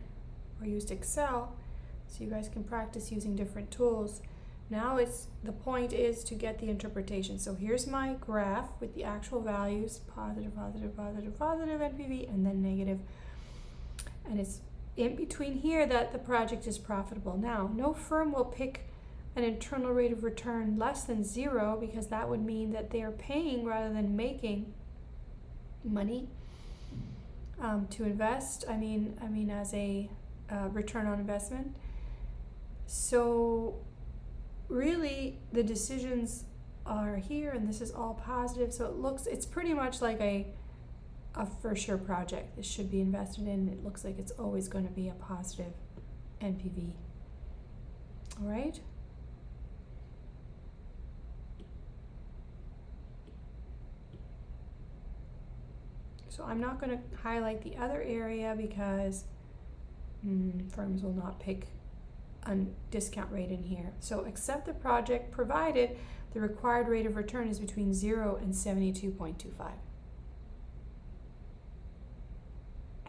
or used Excel, so you guys can practice using different tools. Now the point is to get the interpretation. So here's my graph with the actual values, positive, positive, positive, positive NPV, and then negative. And it's in between here that the project is profitable. Now, no firm will pick an internal rate of return less than 0, because that would mean that they are paying rather than making money to invest. I mean as a return on investment. So really the decisions are here, and this is all positive. So it's pretty much like a for sure project. This should be invested in. It looks like it's always going to be a positive NPV. All right. So I'm not going to highlight the other area because firms will not pick a discount rate in here. So accept the project provided the required rate of return is between 0 and 72.25.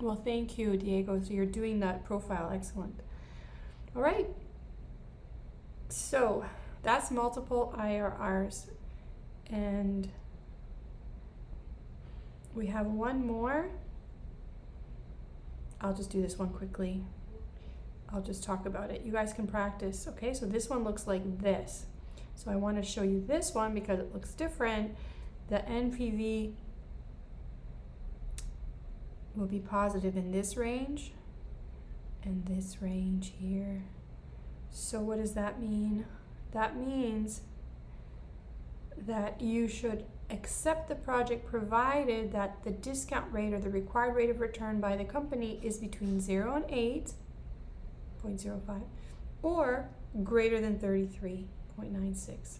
Well, thank you, Diego. So you're doing that profile. Excellent. All right. So that's multiple IRRs. And we have one more. I'll just do this one quickly. I'll just talk about it. You guys can practice. Okay, so this one looks like this. So I want to show you this one because it looks different. The NPV will be positive in this range and this range here. So what does that mean? That means that you should accept the project provided that the discount rate or the required rate of return by the company is between 0 and 8.05 or greater than 33.96.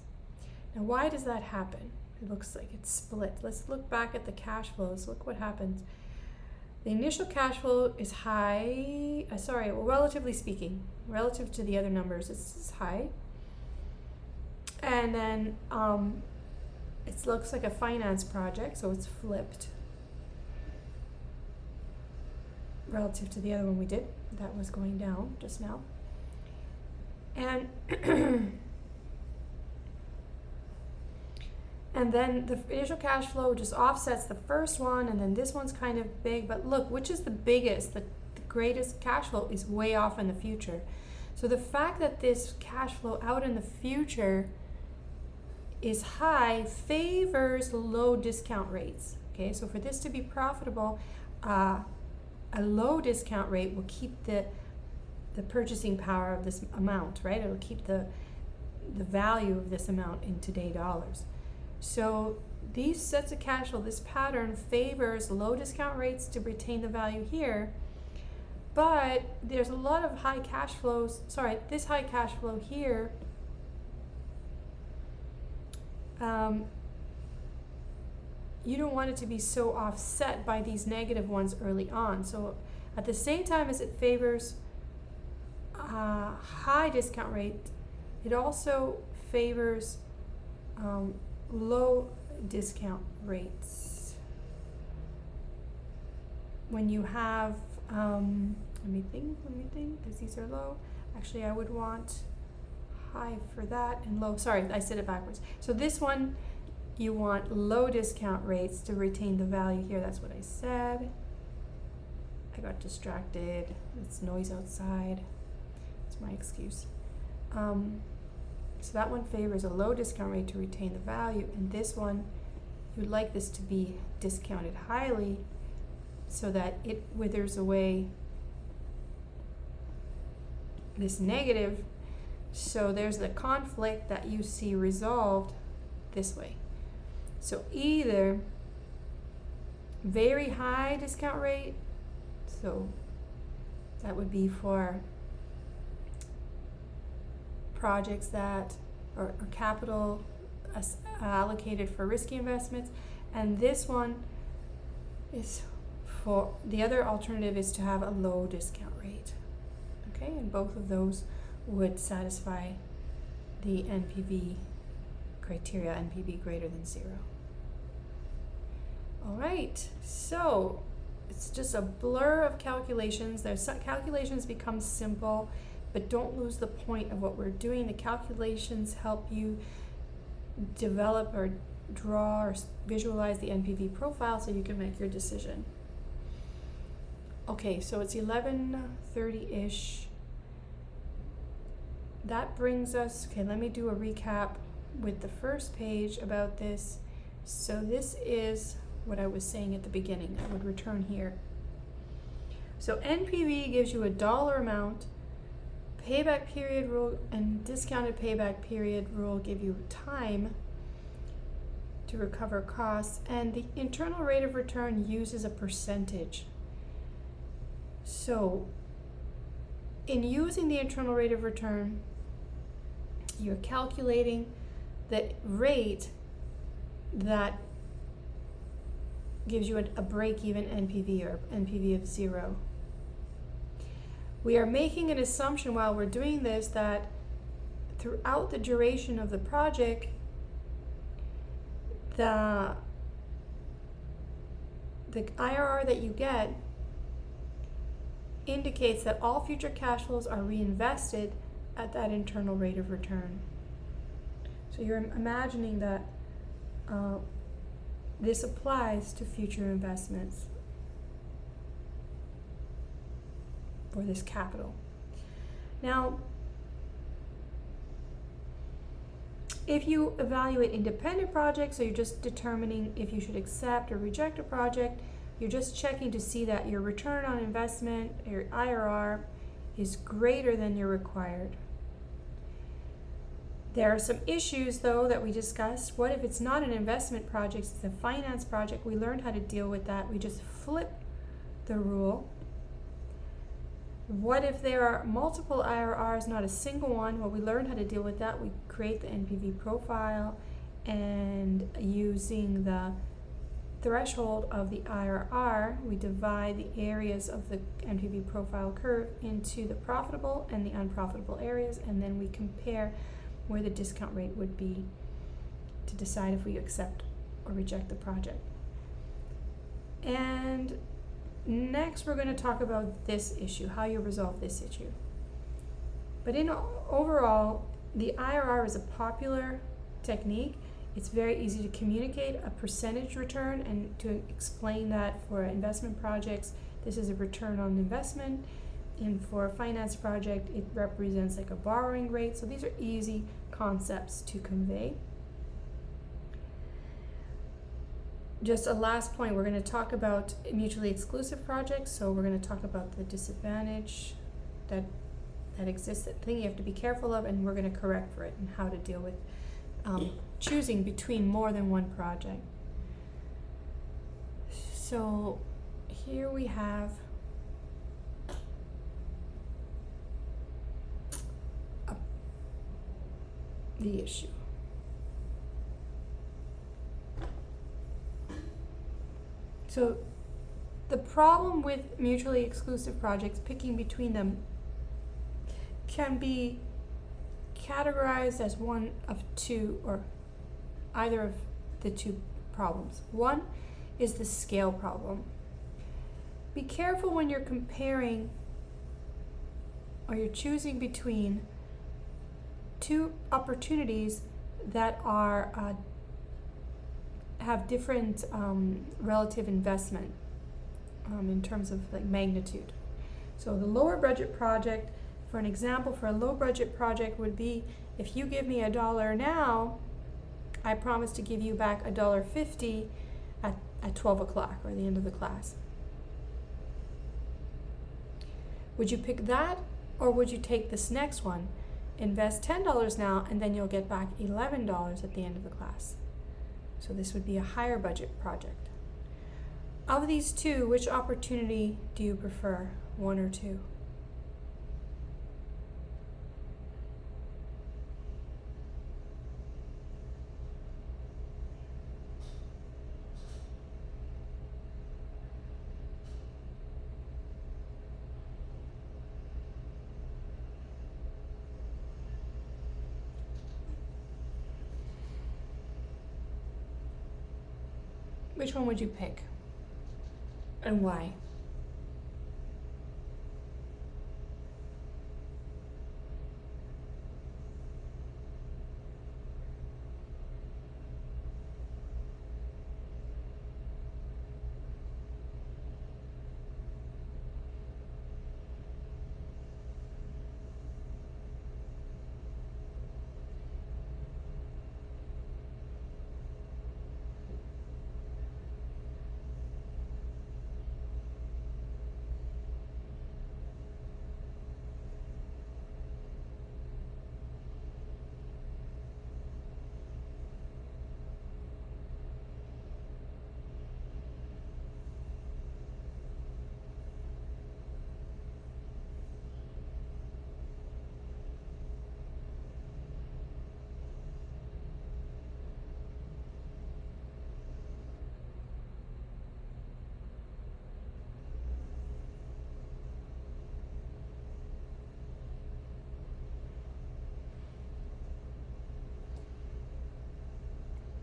Now why does that happen? It looks like it's split. Let's look back at the cash flows. Look what happens. The initial cash flow is high, relatively speaking, relative to the other numbers, it's high. And then it looks like a finance project, so it's flipped relative to the other one we did. That was going down just now. And and then the initial cash flow just offsets the first one, and then this one's kind of big. But look, which is the biggest? The greatest cash flow is way off in the future. So the fact that this cash flow out in the future is high favors low discount rates. Okay, so for this to be profitable, a low discount rate will keep the purchasing power of this amount, right? It will keep the value of this amount in today dollars. So these sets of cash flow, this pattern favors low discount rates to retain the value here, but there's a lot of high cash flows, this high cash flow here you don't want it to be so offset by these negative ones early on. So at the same time as it favors high discount rate, it also favors low discount rates. When you have, let me think, because these are low. Actually, I would want high for that and low. Sorry, I said it backwards. So this one, you want low discount rates to retain the value here. That's what I said. I got distracted. It's noise outside. It's my excuse. So that one favors a low discount rate to retain the value, and this one, you'd like this to be discounted highly so that it withers away this negative. So there's the conflict that you see resolved this way. So either very high discount rate, so that would be for projects that are capital allocated for risky investments, and this one is for the other alternative is to have a low discount rate. Okay, and both of those would satisfy the NPV criteria, NPV greater than 0. All right, so it's just a blur of calculations. There's some calculations become simple, but don't lose the point of what we're doing. The calculations help you develop or draw or visualize the NPV profile so you can make your decision. Okay, so it's 11:30-ish. That brings us, okay, let me do a recap with the first page about this. So this is what I was saying at the beginning. I would return here. So NPV gives you a dollar amount, payback period rule and discounted payback period rule give you time to recover costs, and the internal rate of return uses a percentage. So in using the internal rate of return, you're calculating the rate that gives you a break-even NPV or NPV of 0. We are making an assumption while we're doing this that throughout the duration of the project, the IRR that you get indicates that all future cash flows are reinvested at that internal rate of return. So you're imagining that this applies to future investments for this capital. Now, if you evaluate independent projects, so you're just determining if you should accept or reject a project, you're just checking to see that your return on investment, your IRR, is greater than your required. There are some issues, though, that we discussed. What if it's not an investment project, it's a finance project? We learned how to deal with that. We just flip the rule. What if there are multiple IRRs, not a single one? Well, we learned how to deal with that. We create the NPV profile, and using the threshold of the IRR, we divide the areas of the NPV profile curve into the profitable and the unprofitable areas, and then we compare where the discount rate would be to decide if we accept or reject the project. And next we're going to talk about this issue, how you resolve this issue. But overall, the IRR is a popular technique. It's very easy to communicate a percentage return and to explain that for investment projects, this is a return on investment. And for a finance project, it represents like a borrowing rate. So these are easy concepts to convey. Just a last point, we're going to talk about mutually exclusive projects. So we're going to talk about the disadvantage that exists, that thing you have to be careful of, and we're going to correct for it and how to deal with choosing between more than one project. So here we have the issue. So the problem with mutually exclusive projects, picking between them, can be categorized as one of two, or either of the two problems. One is the scale problem. Be careful when you're comparing or you're choosing between two opportunities that are have different relative investment in terms of like magnitude. So the lower budget project, for an example, for a low budget project would be, if you give me $1 now, I promise to give you back $1.50 at 12 o'clock or the end of the class. Would you pick that, or would you take this next one? Invest $10 now, and then you'll get back $11 at the end of the class. So this would be a higher budget project. Of these two, which opportunity do you prefer, one or two? Which one would you pick? And why?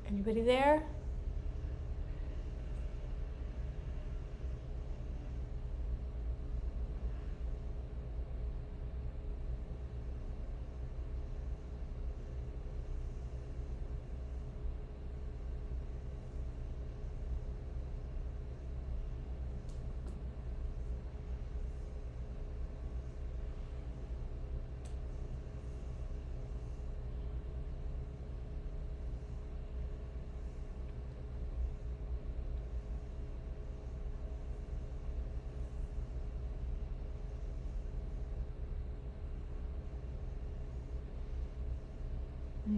Anybody there?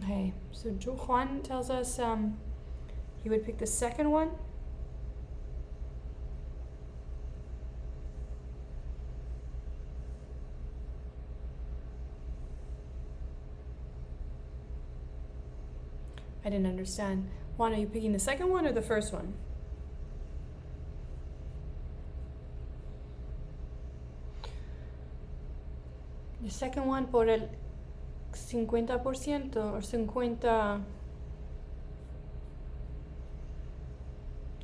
Okay, so Juan tells us he would pick the second one. I didn't understand. Juan, are you picking the second one or the first one? The second one por el 50% or 50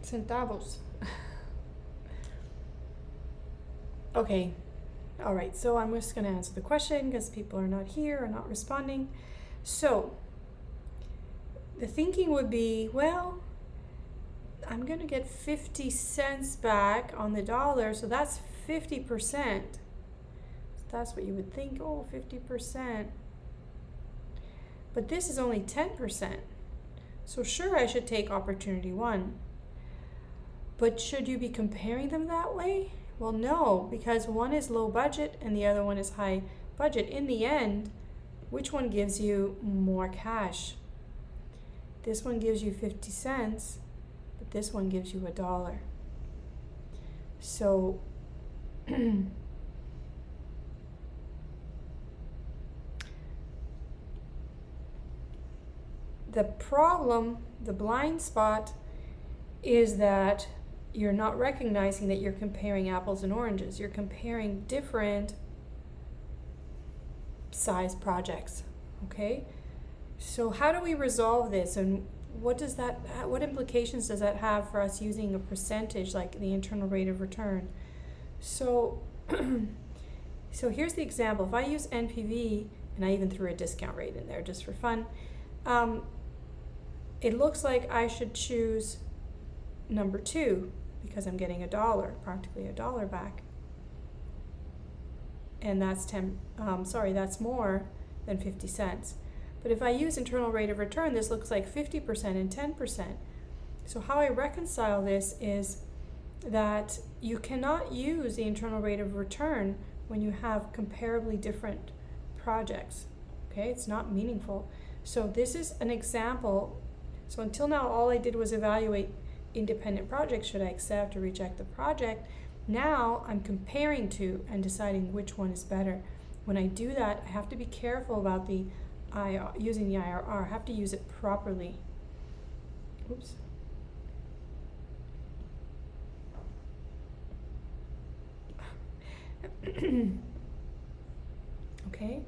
centavos. Okay, all right, so I'm just gonna answer the question because people are not here or not responding. So the thinking would be, well, I'm gonna get 50 cents back on the dollar, so that's 50%. So that's what you would think, oh, 50%. But this is only 10%. So sure, I should take opportunity one. But should you be comparing them that way? Well, no, because one is low budget and the other one is high budget. In the end, which one gives you more cash? This one gives you 50 cents, but this one gives you $1. So the problem, the blind spot, is that you're not recognizing that you're comparing apples and oranges. You're comparing different size projects, okay? So how do we resolve this, and what implications does that have for us using a percentage like the internal rate of return? So so here's the example. If I use NPV, and I even threw a discount rate in there just for fun, it looks like I should choose number 2 because I'm getting $1, practically $1 back. And that's that's more than 50 cents. But if I use internal rate of return, this looks like 50% and 10%. So how I reconcile this is that you cannot use the internal rate of return when you have comparably different projects. Okay, it's not meaningful. So this is an example. So until now, all I did was evaluate independent projects. Should I accept or reject the project? Now I'm comparing two and deciding which one is better. When I do that, I have to be careful about the using the IRR. I have to use it properly. Oops. Okay,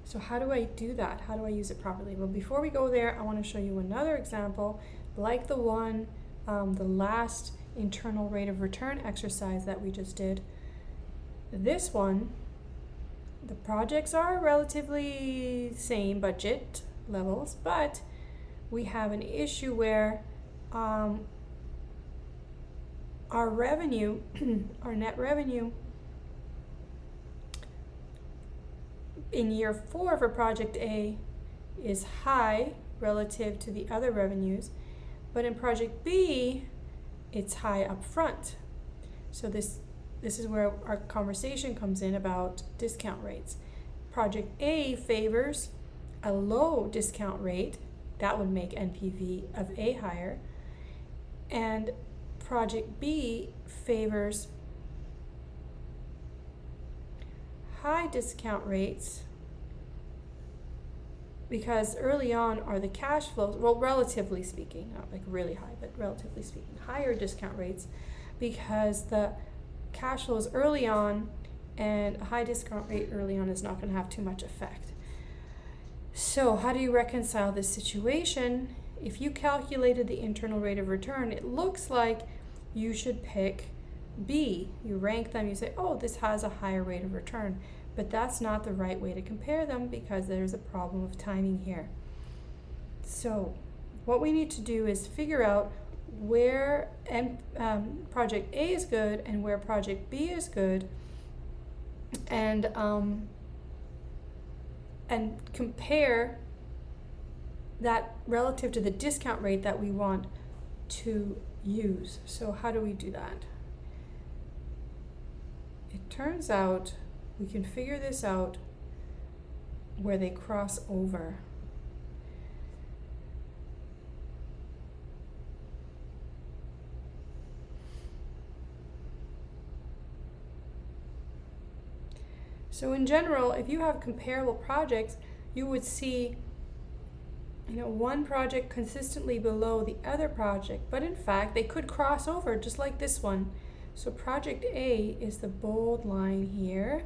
so how do I do that? How do I use it properly? Well, before we go there, I want to show you another example like the one the last internal rate of return exercise that we just did. This one, the projects are relatively same budget levels, but we have an issue where our revenue, our net revenue in year 4 for project A is high relative to the other revenues, but in project B, it's high up front. So this is where our conversation comes in about discount rates. Project A favors a low discount rate. That would make NPV of A higher. And project B favors high discount rates because early on are the cash flows, well, relatively speaking, not like really high, but relatively speaking, higher discount rates because the cash flows early on and a high discount rate early on is not going to have too much effect. So how do you reconcile this situation? If you calculated the internal rate of return, it looks like you should pick B. You rank them, you say, oh, this has a higher rate of return. But that's not the right way to compare them because there's a problem of timing here. So what we need to do is figure out where project A is good and where project B is good, and compare that relative to the discount rate that we want to use. So how do we do that? It turns out we can figure this out where they cross over. So in general, if you have comparable projects, you would see, one project consistently below the other project, but in fact, they could cross over just like this one. So project A is the bold line here,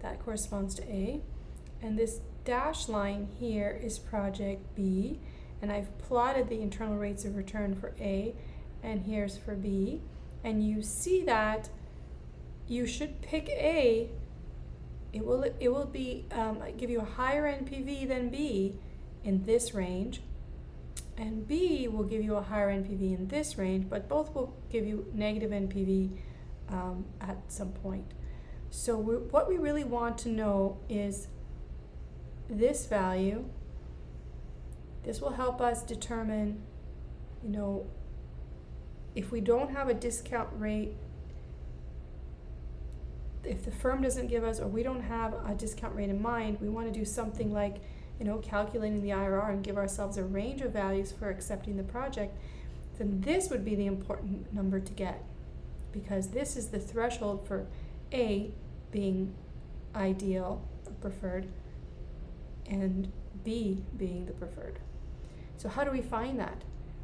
that corresponds to A, and this dashed line here is project B, and I've plotted the internal rates of return for A, and here's for B, and you see that you should pick A. It will be give you a higher NPV than B in this range, and B will give you a higher NPV in this range, but both will give you negative NPV at some point. So what we really want to know is this value. This will help us determine, if we don't have a discount rate, if the firm doesn't give us, or we don't have a discount rate in mind, we want to do something like, calculating the IRR and give ourselves a range of values for accepting the project, then this would be the important number to get, because this is the threshold for A being ideal or preferred and B being the preferred. So how do we find that?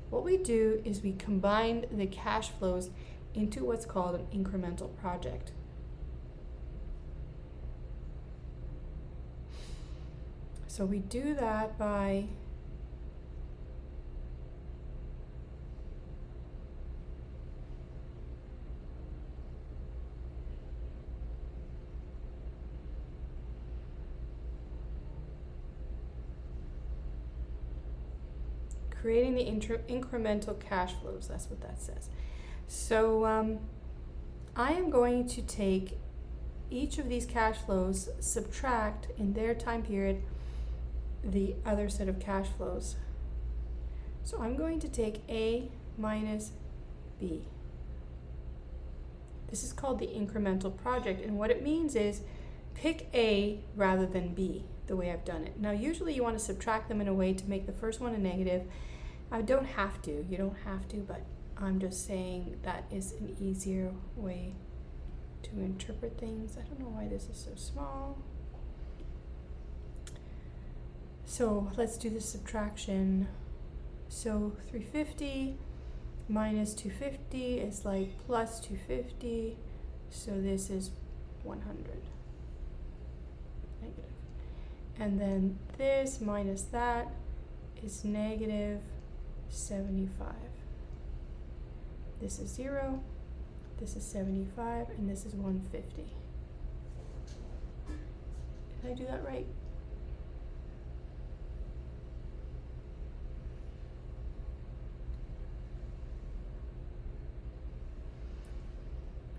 What we do is we combine the cash flows into what's called an incremental project. So we do that by creating the incremental cash flows. That's what that says. So I am going to take each of these cash flows, subtract in their time period the other set of cash flows. So I'm going to take A minus B. This is called the incremental project, and what it means is pick A rather than B, the way I've done it. Now usually you want to subtract them in a way to make the first one a negative. I don't have to, you don't have to, but I'm just saying that is an easier way to interpret things. I don't know why this is so small. So let's do the subtraction. So 350 minus 250 is like plus 250. So this is 100 negative. And then this minus that is negative 75. This is 0, this is 75, and this is 150. Did I do that right?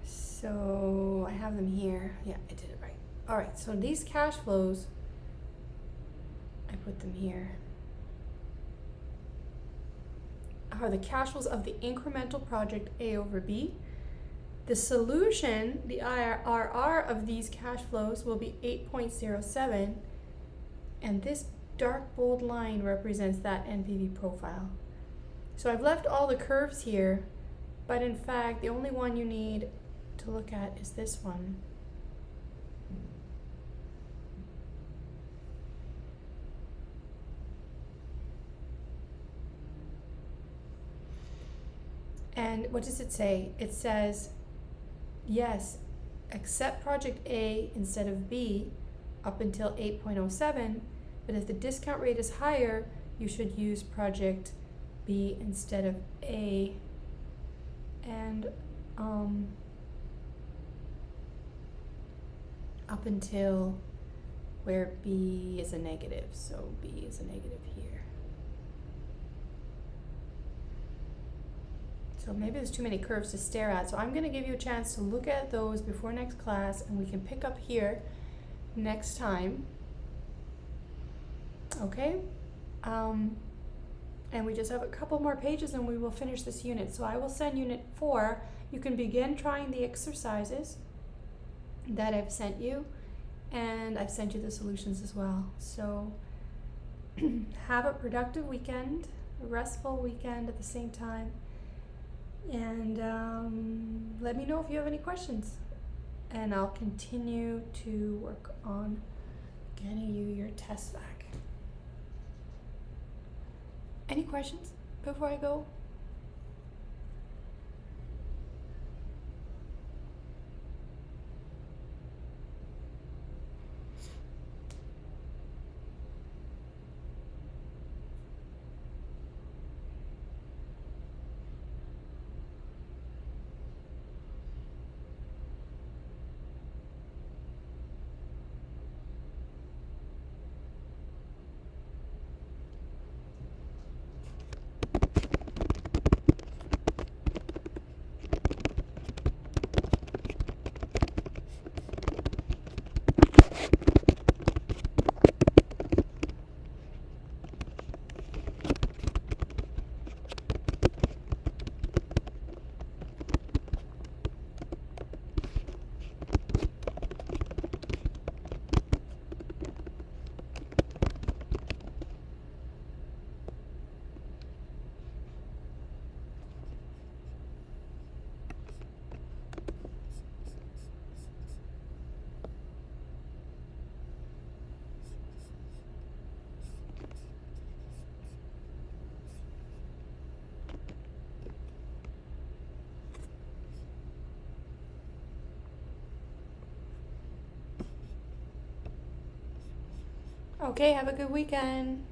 So I have them here. Yeah, I did it right. All right, so these cash flows, I put them here, are the cash flows of the incremental project A over B. The solution, the IRR of these cash flows will be 8.07, and this dark bold line represents that NPV profile. So I've left all the curves here, but in fact, the only one you need to look at is this one. And what does it say? It says, yes, accept project A instead of B up until 8.07, but if the discount rate is higher, you should use project B instead of A. And up until where B is a negative, so B is a negative here. So maybe there's too many curves to stare at, so I'm going to give you a chance to look at those before next class, and we can pick up here next time. Okay? And we just have a couple more pages and we will finish this unit. So I will send unit 4. You can begin trying the exercises that I've sent you, and I've sent you the solutions as well. So have a productive weekend, a restful weekend at the same time, and let me know if you have any questions, and I'll continue to work on getting you your tests back. Any questions before I go? Okay, have a good weekend.